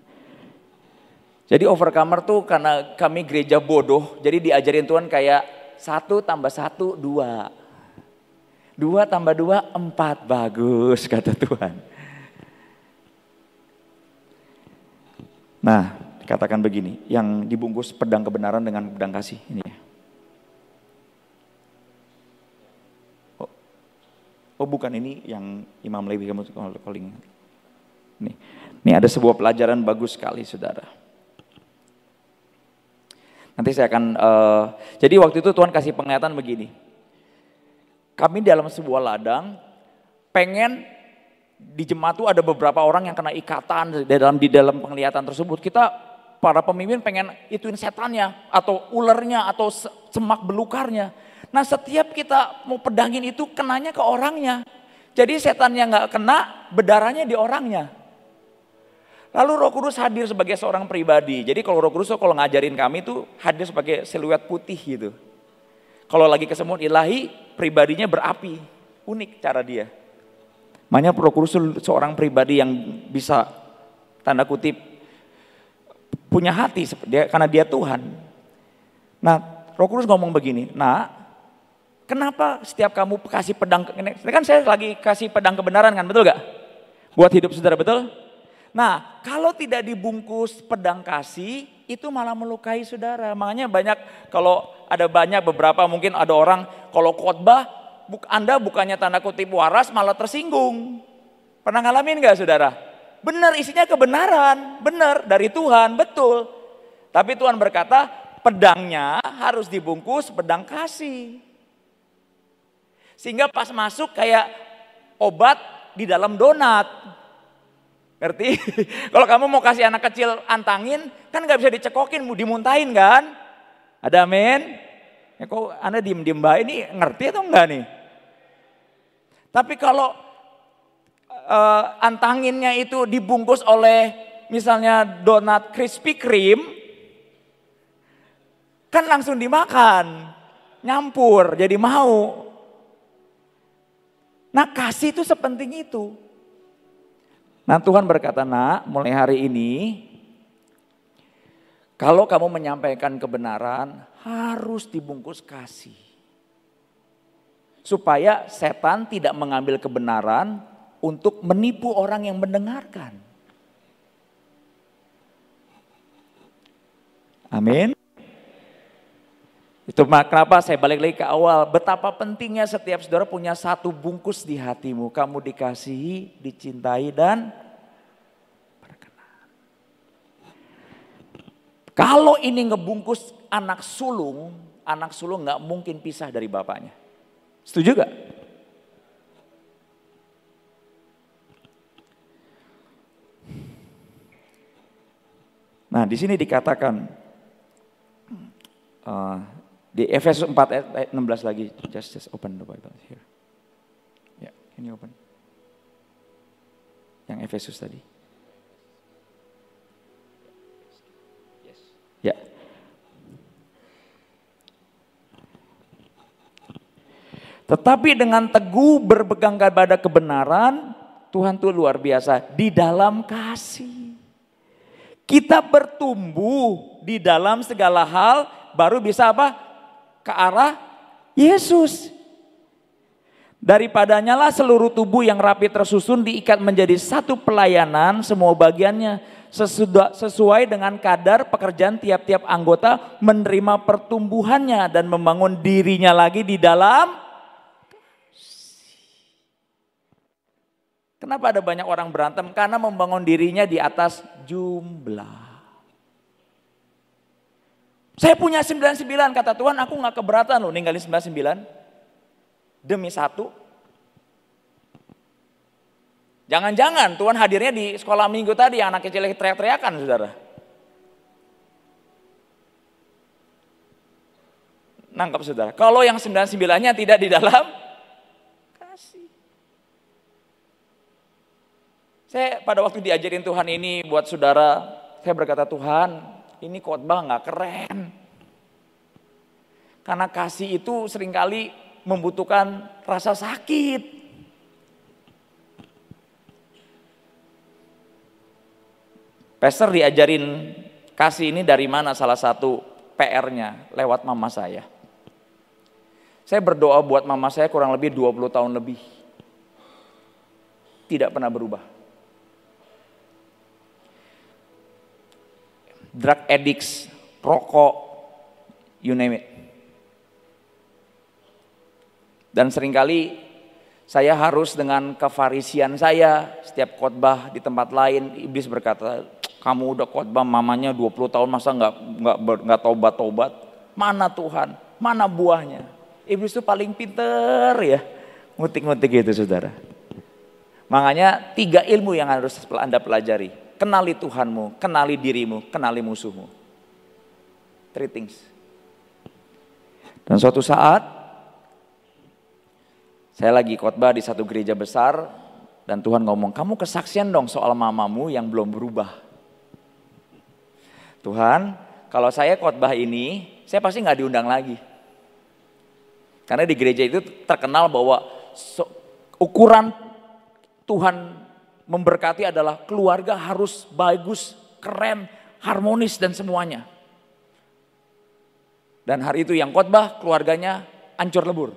Jadi overcomer tuh karena kami gereja bodoh. Jadi diajarin Tuhan kayak 1 tambah 1, 2. 2 tambah 2, 4. Bagus kata Tuhan. Nah. Katakan begini, yang dibungkus pedang kebenaran dengan pedang kasih ini ya. Oh bukan, ini yang Imam Lewi kamu calling. Ini ada sebuah pelajaran bagus sekali saudara. Nanti saya akan, jadi waktu itu Tuhan kasih penglihatan begini. Kami dalam sebuah ladang pengen di jemaat itu ada beberapa orang yang kena ikatan di dalam penglihatan tersebut. Kita para pemimpin pengen ituin setannya atau ulernya atau semak belukarnya. Nah setiap kita mau pedangin itu kenanya ke orangnya. Jadi setannya nggak kena, berdarahnya di orangnya. Lalu Roh Kudus hadir sebagai seorang pribadi. Jadi kalau Roh Kudus kalau ngajarin kami itu hadir sebagai siluet putih gitu. Kalau lagi kesemut ilahi pribadinya berapi. Unik cara dia. Makanya Roh Kudus seorang pribadi yang bisa tanda kutip punya hati karena dia Tuhan. Nah, Roh Kudus ngomong begini, nah, kenapa setiap kamu kasih pedang, ini kan saya lagi kasih pedang kebenaran kan, betul gak? Buat hidup saudara, betul? Nah, kalau tidak dibungkus pedang kasih, itu malah melukai saudara. Makanya kalau ada beberapa mungkin ada orang, kalau khotbah, Anda bukannya tanda kutip waras, malah tersinggung. Pernah ngalamin gak saudara? Benar, isinya kebenaran, benar dari Tuhan, betul. Tapi Tuhan berkata pedangnya harus dibungkus pedang kasih. Sehingga pas masuk kayak obat di dalam donat. Ngerti? Kalau kamu mau kasih anak kecil antangin, kan gak bisa dicekokin, mau dimuntahin kan? Ada amin? Ya kok Anda diem-diem baik ini ngerti atau enggak nih? Tapi kalau antanginnya itu dibungkus oleh misalnya donat Krispy Kreme, kan langsung dimakan, nyampur jadi mau. Nah kasih itu sepenting itu. Nah Tuhan berkata, nak mulai hari ini kalau kamu menyampaikan kebenaran harus dibungkus kasih. Supaya setan tidak mengambil kebenaran untuk menipu orang yang mendengarkan. Amin. Itu kenapa saya balik lagi ke awal. Betapa pentingnya setiap saudara punya satu bungkus di hatimu. Kamu dikasihi, dicintai dan berkenan. Kalau ini ngebungkus anak sulung gak mungkin pisah dari bapaknya. Setuju gak? Nah di sini dikatakan di Efesus 4 ayat 16 lagi, just open the Bible here. Ya, ini open. Yang Efesus tadi. Yes. Ya. Tetapi dengan teguh berpegang kepada kebenaran, Tuhan tuh luar biasa di dalam kasih. Kita bertumbuh di dalam segala hal, baru bisa apa? Ke arah Yesus. Daripadanya lah seluruh tubuh yang rapi tersusun diikat menjadi satu pelayanan semua bagiannya sesuai dengan kadar pekerjaan tiap-tiap anggota menerima pertumbuhannya dan membangun dirinya lagi di dalam. Kenapa ada banyak orang berantem? Karena membangun dirinya di atas jumlah. Saya punya 99 kata Tuhan, aku gak keberatan loh ninggalin 99. Demi satu. Jangan-jangan Tuhan hadirnya di sekolah minggu tadi yang anak kecil teriak-teriakan saudara. Nangkap saudara. Kalau yang 99-nya tidak di dalam kasih. Saya pada waktu diajarin Tuhan ini buat saudara, saya berkata Tuhan, ini khotbah gak keren. Karena kasih itu seringkali membutuhkan rasa sakit. Pastor diajarin kasih ini dari mana? Salah satu PR-nya lewat mama saya. Saya berdoa buat mama saya kurang lebih 20 tahun lebih. Tidak pernah berubah. Drug addicts, rokok, you name it. Dan seringkali saya harus dengan kefarisian saya, setiap khotbah di tempat lain, iblis berkata, kamu udah khotbah mamanya 20 tahun masa nggak tobat-tobat? Mana Tuhan? Mana buahnya? Iblis itu paling pinter ya, ngutik-ngutik gitu saudara. Makanya 3 ilmu yang harus Anda pelajari. Kenali Tuhanmu, kenali dirimu, kenali musuhmu. 3 things. Dan suatu saat, saya lagi khotbah di satu gereja besar, dan Tuhan ngomong, kamu kesaksian dong soal mamamu yang belum berubah. Tuhan, kalau saya khotbah ini, saya pasti gak diundang lagi. Karena di gereja itu terkenal bahwa ukuran Tuhan memberkati adalah keluarga harus bagus, keren, harmonis dan semuanya. Dan hari itu yang khotbah keluarganya hancur lebur.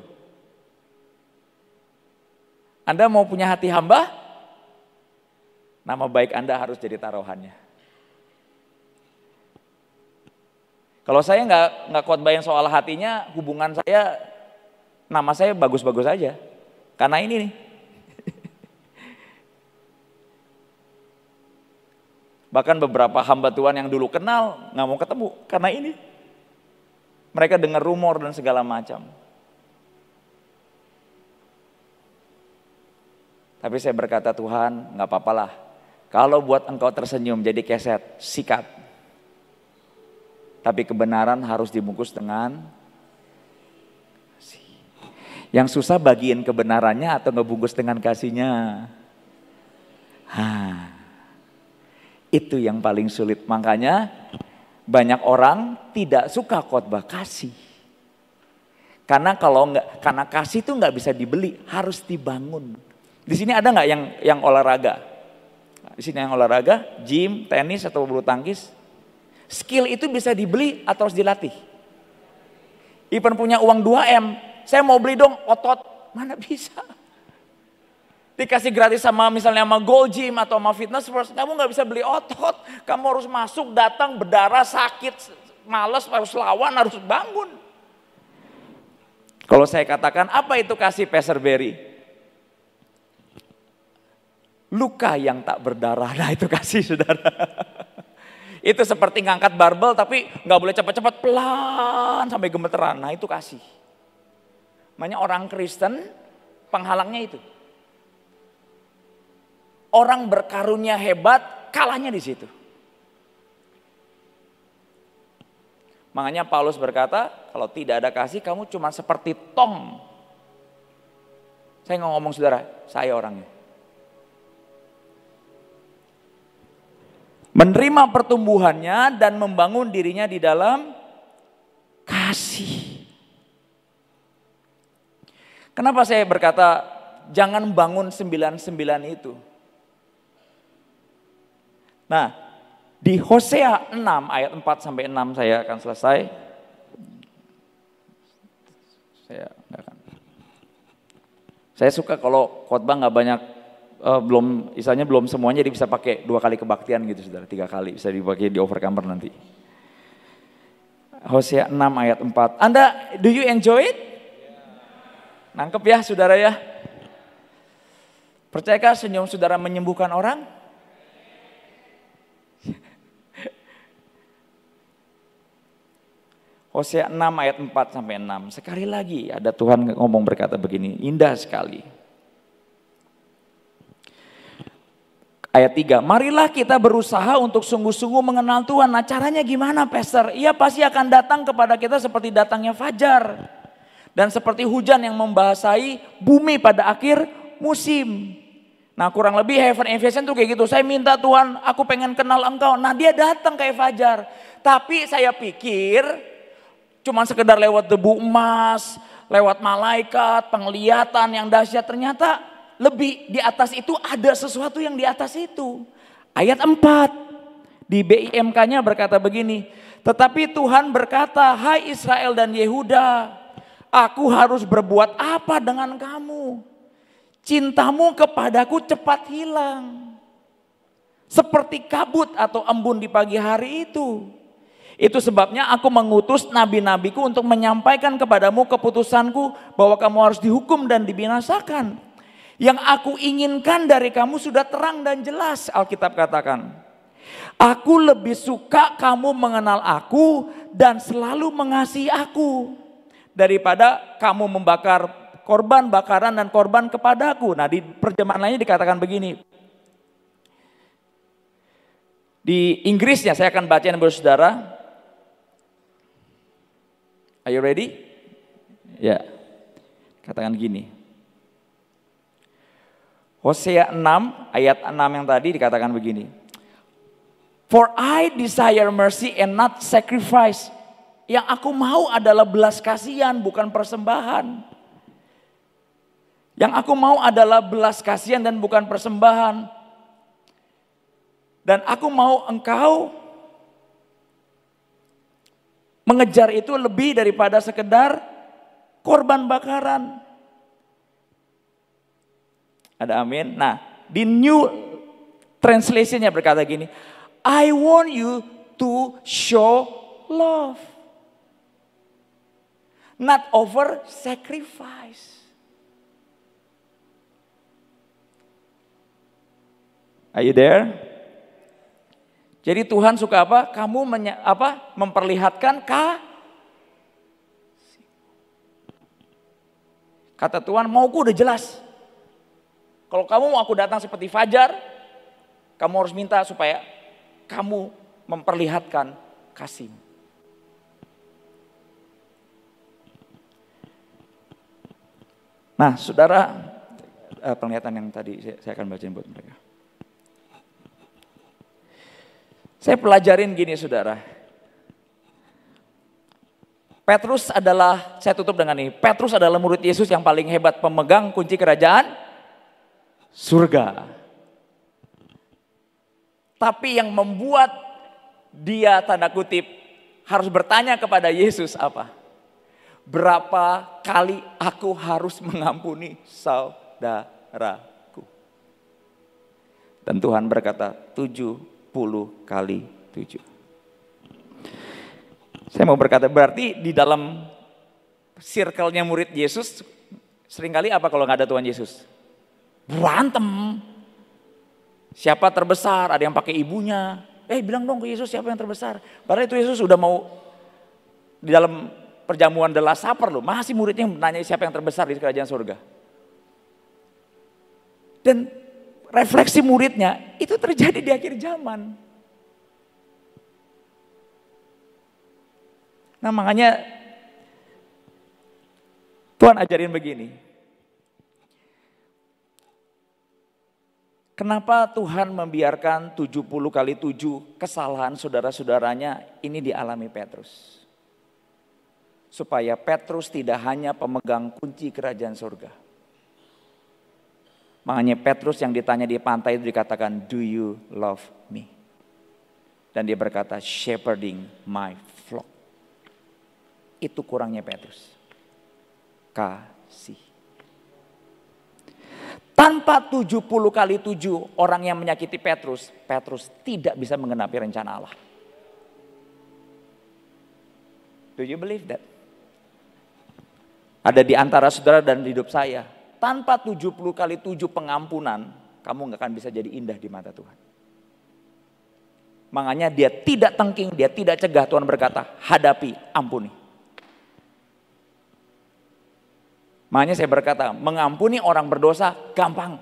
Anda mau punya hati hamba? Nama baik Anda harus jadi taruhannya. Kalau saya nggak khotbahin soal hatinya, hubungan saya, nama saya bagus-bagus aja. Karena ini nih. Bahkan beberapa hamba Tuhan yang dulu kenal nggak mau ketemu karena ini. Mereka dengar rumor dan segala macam. Tapi saya berkata Tuhan nggak apa-apalah. Kalau buat engkau tersenyum jadi keset, sikat. Tapi kebenaran harus dibungkus dengan kasih. Yang susah bagiin kebenarannya atau ngebungkus dengan kasihnya. Itu yang paling sulit. Makanya banyak orang tidak suka khotbah kasih. Karena karena kasih itu nggak bisa dibeli, harus dibangun. Di sini ada nggak yang olahraga? Di sini yang olahraga, gym, tenis atau bulu tangkis. Skill itu bisa dibeli atau harus dilatih. Even punya uang 2M, saya mau beli dong otot, mana bisa. Dikasih gratis misalnya sama Gold Gym atau sama Fitness First, kamu nggak bisa beli otot. Kamu harus masuk, datang, berdarah, sakit, males, harus lawan, harus bangun. Kalau saya katakan, apa itu kasih Pastor Berry? Luka yang tak berdarah, nah itu kasih saudara. Itu seperti ngangkat barbel tapi nggak boleh cepat-cepat, pelan sampai gemeteran, nah itu kasih. Makanya orang Kristen penghalangnya itu. Orang berkarunia hebat, kalahnya di situ. Makanya Paulus berkata, kalau tidak ada kasih kamu cuma seperti tong. Saya nggak ngomong saudara, saya orangnya. Menerima pertumbuhannya dan membangun dirinya di dalam kasih. Kenapa saya berkata jangan bangun 99 itu? Nah, di Hosea 6 ayat 4 sampai 6 saya akan selesai. Saya suka kalau khotbah nggak banyak, belum semuanya, jadi bisa pakai 2 kali kebaktian gitu saudara, 3 kali bisa dipakai di Overcomer nanti. Hosea 6 ayat 4. Anda, do you enjoy it? Nangkep ya saudara ya? Percayakah senyum saudara menyembuhkan orang? Hosea 6 ayat 4 sampai 6. Sekali lagi ada Tuhan ngomong berkata begini, indah sekali. Ayat 3, marilah kita berusaha untuk sungguh-sungguh mengenal Tuhan. Nah caranya gimana Pastor? Ia pasti akan datang kepada kita seperti datangnya fajar. Dan seperti hujan yang membasahi bumi pada akhir musim. Nah kurang lebih Heaven Invasion tuh kayak gitu. Saya minta Tuhan, aku pengen kenal Engkau. Nah dia datang kayak fajar. Tapi saya pikir cuman sekedar lewat debu emas, lewat malaikat, penglihatan yang dahsyat. Ternyata lebih di atas itu ada sesuatu yang di atas itu. Ayat 4 di BIMK-nya berkata begini. Tetapi Tuhan berkata, hai Israel dan Yehuda, aku harus berbuat apa dengan kamu? Cintamu kepadaku cepat hilang. Seperti kabut atau embun di pagi hari itu. Itu sebabnya aku mengutus nabi-nabiku untuk menyampaikan kepadamu keputusanku bahwa kamu harus dihukum dan dibinasakan. Yang aku inginkan dari kamu sudah terang dan jelas, Alkitab katakan. Aku lebih suka kamu mengenal aku dan selalu mengasihi aku daripada kamu membakar korban bakaran dan korban kepadaku. Nah di terjemahan lainnya dikatakan begini. Di Inggrisnya saya akan bacain buat saudara. Are you ready? Ya. Katakan gini. Hosea 6 ayat 6 yang tadi dikatakan begini. For I desire mercy and not sacrifice. Yang aku mau adalah belas kasihan bukan persembahan. Yang aku mau adalah belas kasihan dan bukan persembahan. Dan aku mau engkau mengejar itu lebih daripada sekedar korban bakaran. Ada amin. Nah, di New Translation-nya berkata gini, I want you to show love, not over sacrifice. Are you there? Jadi Tuhan suka apa? Kamu memperlihatkan kata Tuhan, mauku udah jelas. Kalau kamu mau aku datang seperti fajar, kamu harus minta supaya kamu memperlihatkan kasih. Nah, saudara, penglihatan yang tadi saya akan bacain buat mereka. Saya pelajarin gini saudara. Petrus adalah, saya tutup dengan ini, Petrus adalah murid Yesus yang paling hebat, pemegang kunci kerajaan surga. Tapi yang membuat dia tanda kutip harus bertanya kepada Yesus apa? Berapa kali aku harus mengampuni saudaraku? Dan Tuhan berkata 70 kali 7. Saya mau berkata berarti di dalam circle-nya murid Yesus seringkali apa kalau nggak ada Tuhan Yesus? Berantem. Siapa terbesar? Ada yang pakai ibunya. Bilang dong ke Yesus siapa yang terbesar? Padahal itu Yesus sudah mau di dalam perjamuan The Last Supper loh. Masih muridnya yang nanya siapa yang terbesar di kerajaan surga. Dan refleksi muridnya itu terjadi di akhir zaman. Nah makanya Tuhan ajarin begini. Kenapa Tuhan membiarkan 70 kali 7 kesalahan saudara-saudaranya ini dialami Petrus? Supaya Petrus tidak hanya pemegang kunci kerajaan surga. Makanya Petrus yang ditanya di pantai itu dikatakan, do you love me? Dan dia berkata, shepherding my flock. Itu kurangnya Petrus. Kasih. Tanpa 70 kali 7 orang yang menyakiti Petrus, Petrus tidak bisa menggenapi rencana Allah. Do you believe that? Ada di antara saudara dan hidup saya. Tanpa 70 kali 7 pengampunan, kamu gak akan bisa jadi indah di mata Tuhan. Makanya dia tidak tengking, dia tidak cegah. Tuhan berkata, hadapi, ampuni. Makanya saya berkata, mengampuni orang berdosa gampang.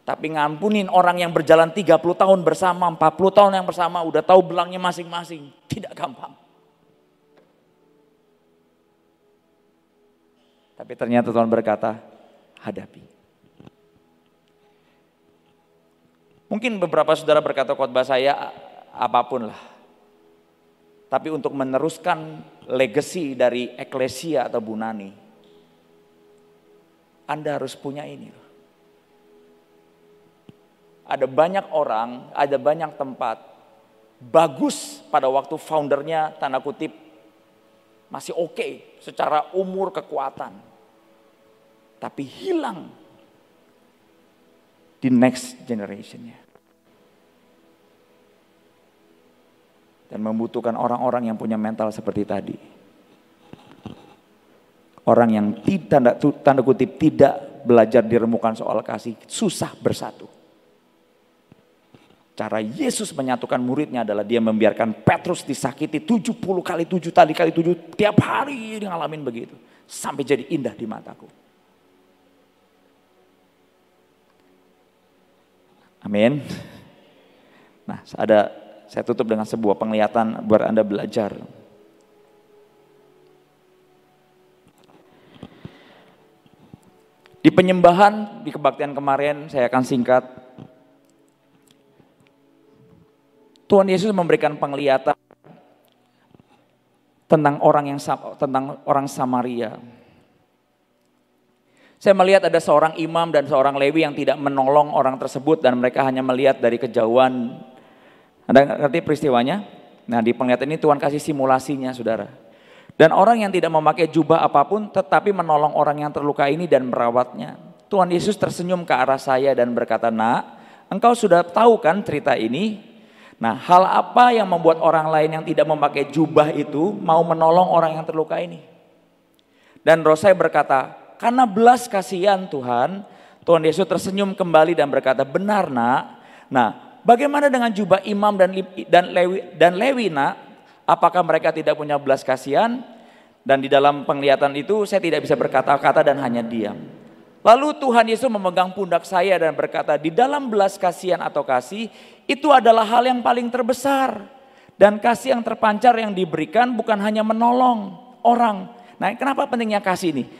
Tapi ngampunin orang yang berjalan 30 tahun bersama, 40 tahun yang bersama, udah tahu belangnya masing-masing, tidak gampang. Tapi ternyata Tuhan berkata, hadapi. Mungkin beberapa saudara berkata khotbah saya, apapun lah. Tapi untuk meneruskan legacy dari eklesia atau Bunani, Anda harus punya ini. Ada banyak orang, ada banyak tempat, bagus pada waktu foundernya tanda kutip masih oke secara umur kekuatan. Tapi hilang di next generationnya. Dan membutuhkan orang-orang yang punya mental seperti tadi. Orang yang tanda kutip tidak belajar diremukan soal kasih, susah bersatu. Cara Yesus menyatukan muridnya adalah dia membiarkan Petrus disakiti 70 kali 7 kali 7 tiap hari dia ngalamin begitu. Sampai jadi indah di mataku. Amin. Nah saya tutup dengan sebuah penglihatan buat Anda belajar. Di penyembahan, di kebaktian kemarin, saya akan singkat. Tuhan Yesus memberikan penglihatan tentang orang Samaria. Saya melihat ada seorang imam dan seorang Lewi yang tidak menolong orang tersebut dan mereka hanya melihat dari kejauhan. Anda ngerti peristiwanya? Nah di penglihatan ini Tuhan kasih simulasinya saudara. Dan orang yang tidak memakai jubah apapun tetapi menolong orang yang terluka ini dan merawatnya. Tuhan Yesus tersenyum ke arah saya dan berkata, "Nak, engkau sudah tahu kan cerita ini? Nah hal apa yang membuat orang lain yang tidak memakai jubah itu mau menolong orang yang terluka ini?" Dan roh saya berkata, "Karena belas kasihan Tuhan." Tuhan Yesus tersenyum kembali dan berkata, "Benar nak. Nah bagaimana dengan jubah imam dan Lewi nak? Apakah mereka tidak punya belas kasihan?" Dan di dalam penglihatan itu saya tidak bisa berkata-kata dan hanya diam. Lalu Tuhan Yesus memegang pundak saya dan berkata, di dalam belas kasihan atau kasih itu adalah hal yang paling terbesar. Dan kasih yang terpancar yang diberikan bukan hanya menolong orang. Nah kenapa pentingnya kasih ini?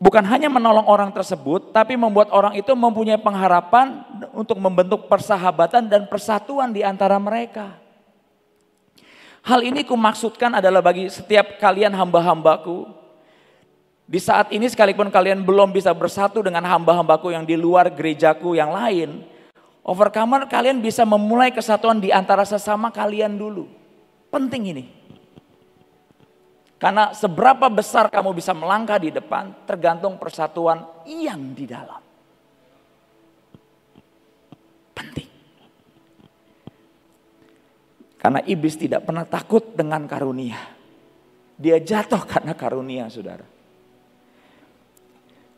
bukan hanya menolong orang tersebut, tapi membuat orang itu mempunyai pengharapan untuk membentuk persahabatan dan persatuan di antara mereka. Hal ini kumaksudkan adalah bagi setiap kalian hamba-hambaku. Di saat ini sekalipun kalian belum bisa bersatu dengan hamba-hambaku yang di luar gerejaku yang lain, Overcomer kalian bisa memulai kesatuan di antara sesama kalian dulu. Penting ini. Karena seberapa besar kamu bisa melangkah di depan tergantung persatuan yang di dalam. Penting. Karena iblis tidak pernah takut dengan karunia. Dia jatuh karena karunia, saudara.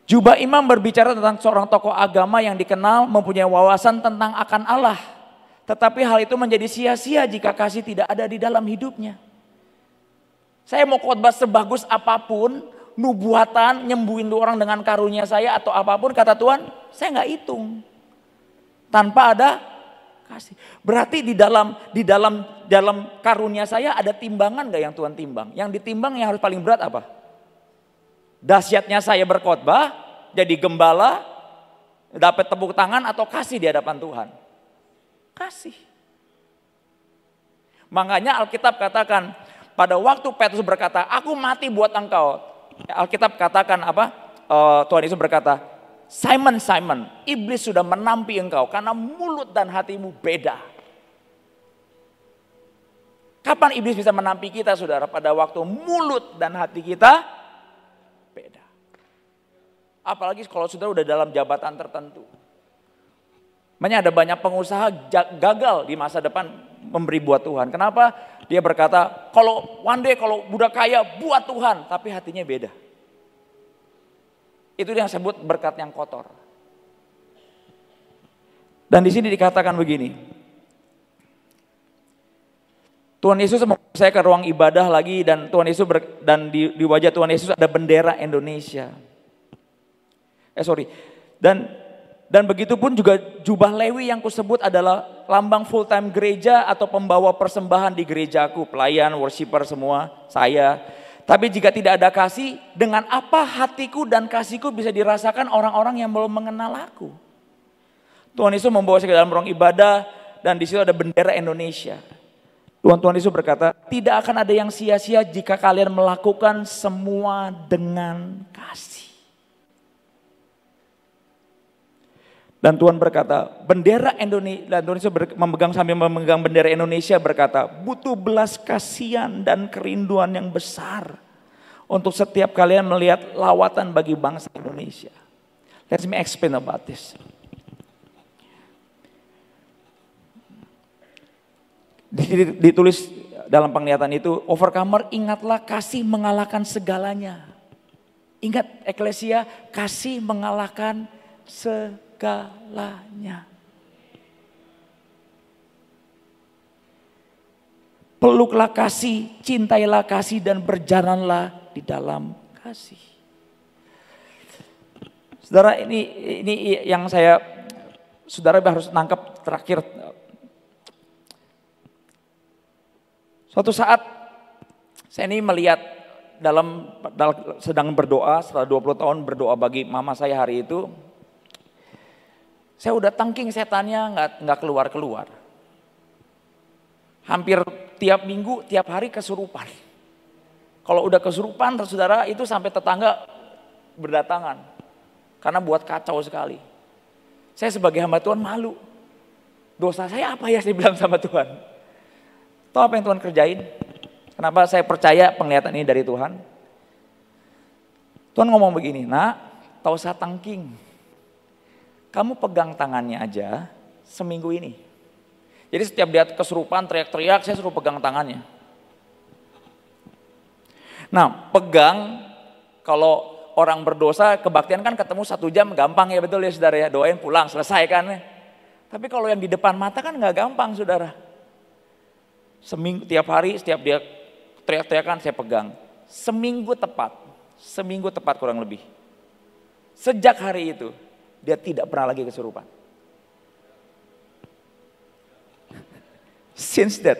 Jubah Imam berbicara tentang seorang tokoh agama yang dikenal mempunyai wawasan tentang akan Allah. Tetapi hal itu menjadi sia-sia jika kasih tidak ada di dalam hidupnya. Saya mau khotbah sebagus apapun, nubuatan, nyembuhin orang dengan karunia saya atau apapun, kata Tuhan, saya nggak hitung. Tanpa ada kasih. Berarti di dalam karunia saya ada timbangan nggak yang Tuhan timbang? Yang ditimbang yang harus paling berat apa? Dahsyatnya saya berkhotbah, jadi gembala, dapat tepuk tangan atau kasih di hadapan Tuhan? Kasih. Makanya Alkitab katakan, pada waktu Petrus berkata, aku mati buat engkau. Alkitab katakan apa? Tuhan Yesus berkata, Simon, Simon, iblis sudah menampi engkau karena mulut dan hatimu beda. Kapan iblis bisa menampi kita, saudara? Pada waktu mulut dan hati kita beda. Apalagi kalau saudara udah dalam jabatan tertentu. Makanya ada banyak pengusaha gagal di masa depan memberi buat Tuhan. Kenapa? Dia berkata, kalau one day kalau udah kaya buat Tuhan, tapi hatinya beda. Itu yang disebut berkat yang kotor. Dan di sini dikatakan begini. Tuhan Yesus membawa saya ke ruang ibadah lagi dan Tuhan Yesus dan di wajah Tuhan Yesus ada bendera Indonesia. Dan begitu pun juga jubah Lewi yang kusebut adalah lambang full time gereja atau pembawa persembahan di gerejaku, pelayan, worshiper semua, saya. Tapi jika tidak ada kasih, dengan apa hatiku dan kasihku bisa dirasakan orang-orang yang belum mengenal aku? Tuhan Yesus membawa saya ke dalam ruang ibadah dan di situ ada bendera Indonesia. Tuhan Yesus berkata, tidak akan ada yang sia-sia jika kalian melakukan semua dengan kasih. Dan Tuhan berkata, bendera Indonesia, dan Tuhan Yesus sambil memegang bendera Indonesia berkata, butuh belas kasihan dan kerinduan yang besar untuk setiap kalian melihat lawatan bagi bangsa Indonesia. Let me explain about this. Ditulis dalam penglihatan itu, Overcomer ingatlah kasih mengalahkan segalanya. Ingat eklesia, kasih mengalahkan segalanya. Peluklah kasih, cintailah kasih dan berjalanlah di dalam kasih. Saudara, ini yang saudara harus nangkep terakhir. Suatu saat saya ini melihat sedang berdoa, setelah 20 tahun berdoa bagi mama saya hari itu. Saya udah tangking setannya nggak keluar-keluar. Hampir tiap minggu, tiap hari kesurupan. Kalau udah kesurupan, saudara itu sampai tetangga berdatangan. Karena buat kacau sekali. Saya sebagai hamba Tuhan malu. Dosa saya apa ya saya bilang sama Tuhan. Tahu apa yang Tuhan kerjain? Kenapa saya percaya penglihatan ini dari Tuhan? Tuhan ngomong begini, nak, tak usah tangking. Kamu pegang tangannya aja seminggu ini. Jadi setiap dia kesurupan, teriak-teriak, saya suruh pegang tangannya. Nah, pegang, kalau orang berdosa, kebaktian kan ketemu 1 jam gampang ya, betul ya saudara ya, doain pulang, selesai kan. Tapi kalau yang di depan mata kan gak gampang saudara. Seminggu, tiap hari, setiap dia teriak-teriakan saya pegang. Seminggu tepat kurang lebih. Sejak hari itu, dia tidak pernah lagi kesurupan. Since that.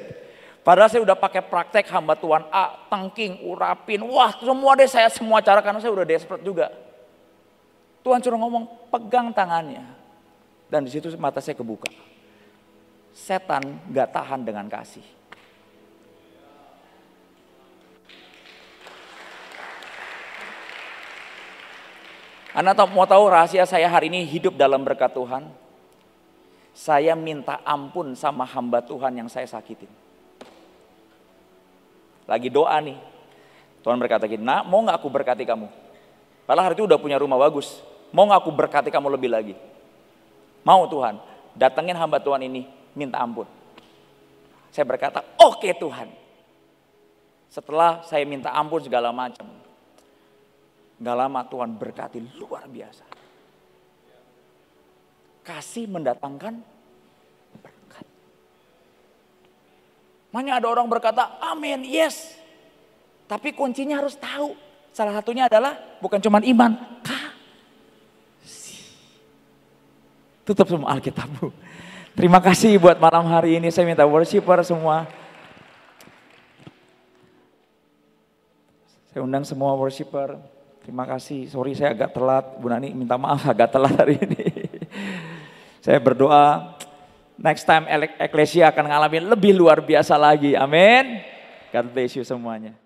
Padahal saya udah pakai praktek hamba Tuhan A, tangking, urapin, wah semua deh saya semua cara karena saya udah desperate juga. Tuhan suruh ngomong, pegang tangannya. Dan di situ mata saya kebuka. Setan gak tahan dengan kasih. Anda mau tahu rahasia saya hari ini hidup dalam berkat Tuhan? Saya minta ampun sama hamba Tuhan yang saya sakitin. Lagi doa nih. Tuhan berkata gini, nak mau gak aku berkati kamu? Padahal hari itu udah punya rumah bagus. Mau gak aku berkati kamu lebih lagi? Mau Tuhan, datengin hamba Tuhan ini, minta ampun. Saya berkata, oke Tuhan. Setelah saya minta ampun segala macam, gak lama Tuhan berkati luar biasa. Kasih mendatangkan berkat. Makanya ada orang berkata, amin, yes. Tapi kuncinya harus tahu. Salah satunya adalah bukan cuma iman, kasih. Tutup semua Alkitabmu. Terima kasih buat malam hari ini. Saya minta worshiper semua. Saya undang semua worshiper. Terima kasih. Sorry saya agak telat. Bu Nani minta maaf agak telat hari ini. Saya berdoa next time Eklesia akan ngalamin lebih luar biasa lagi. Amin. God bless you semuanya.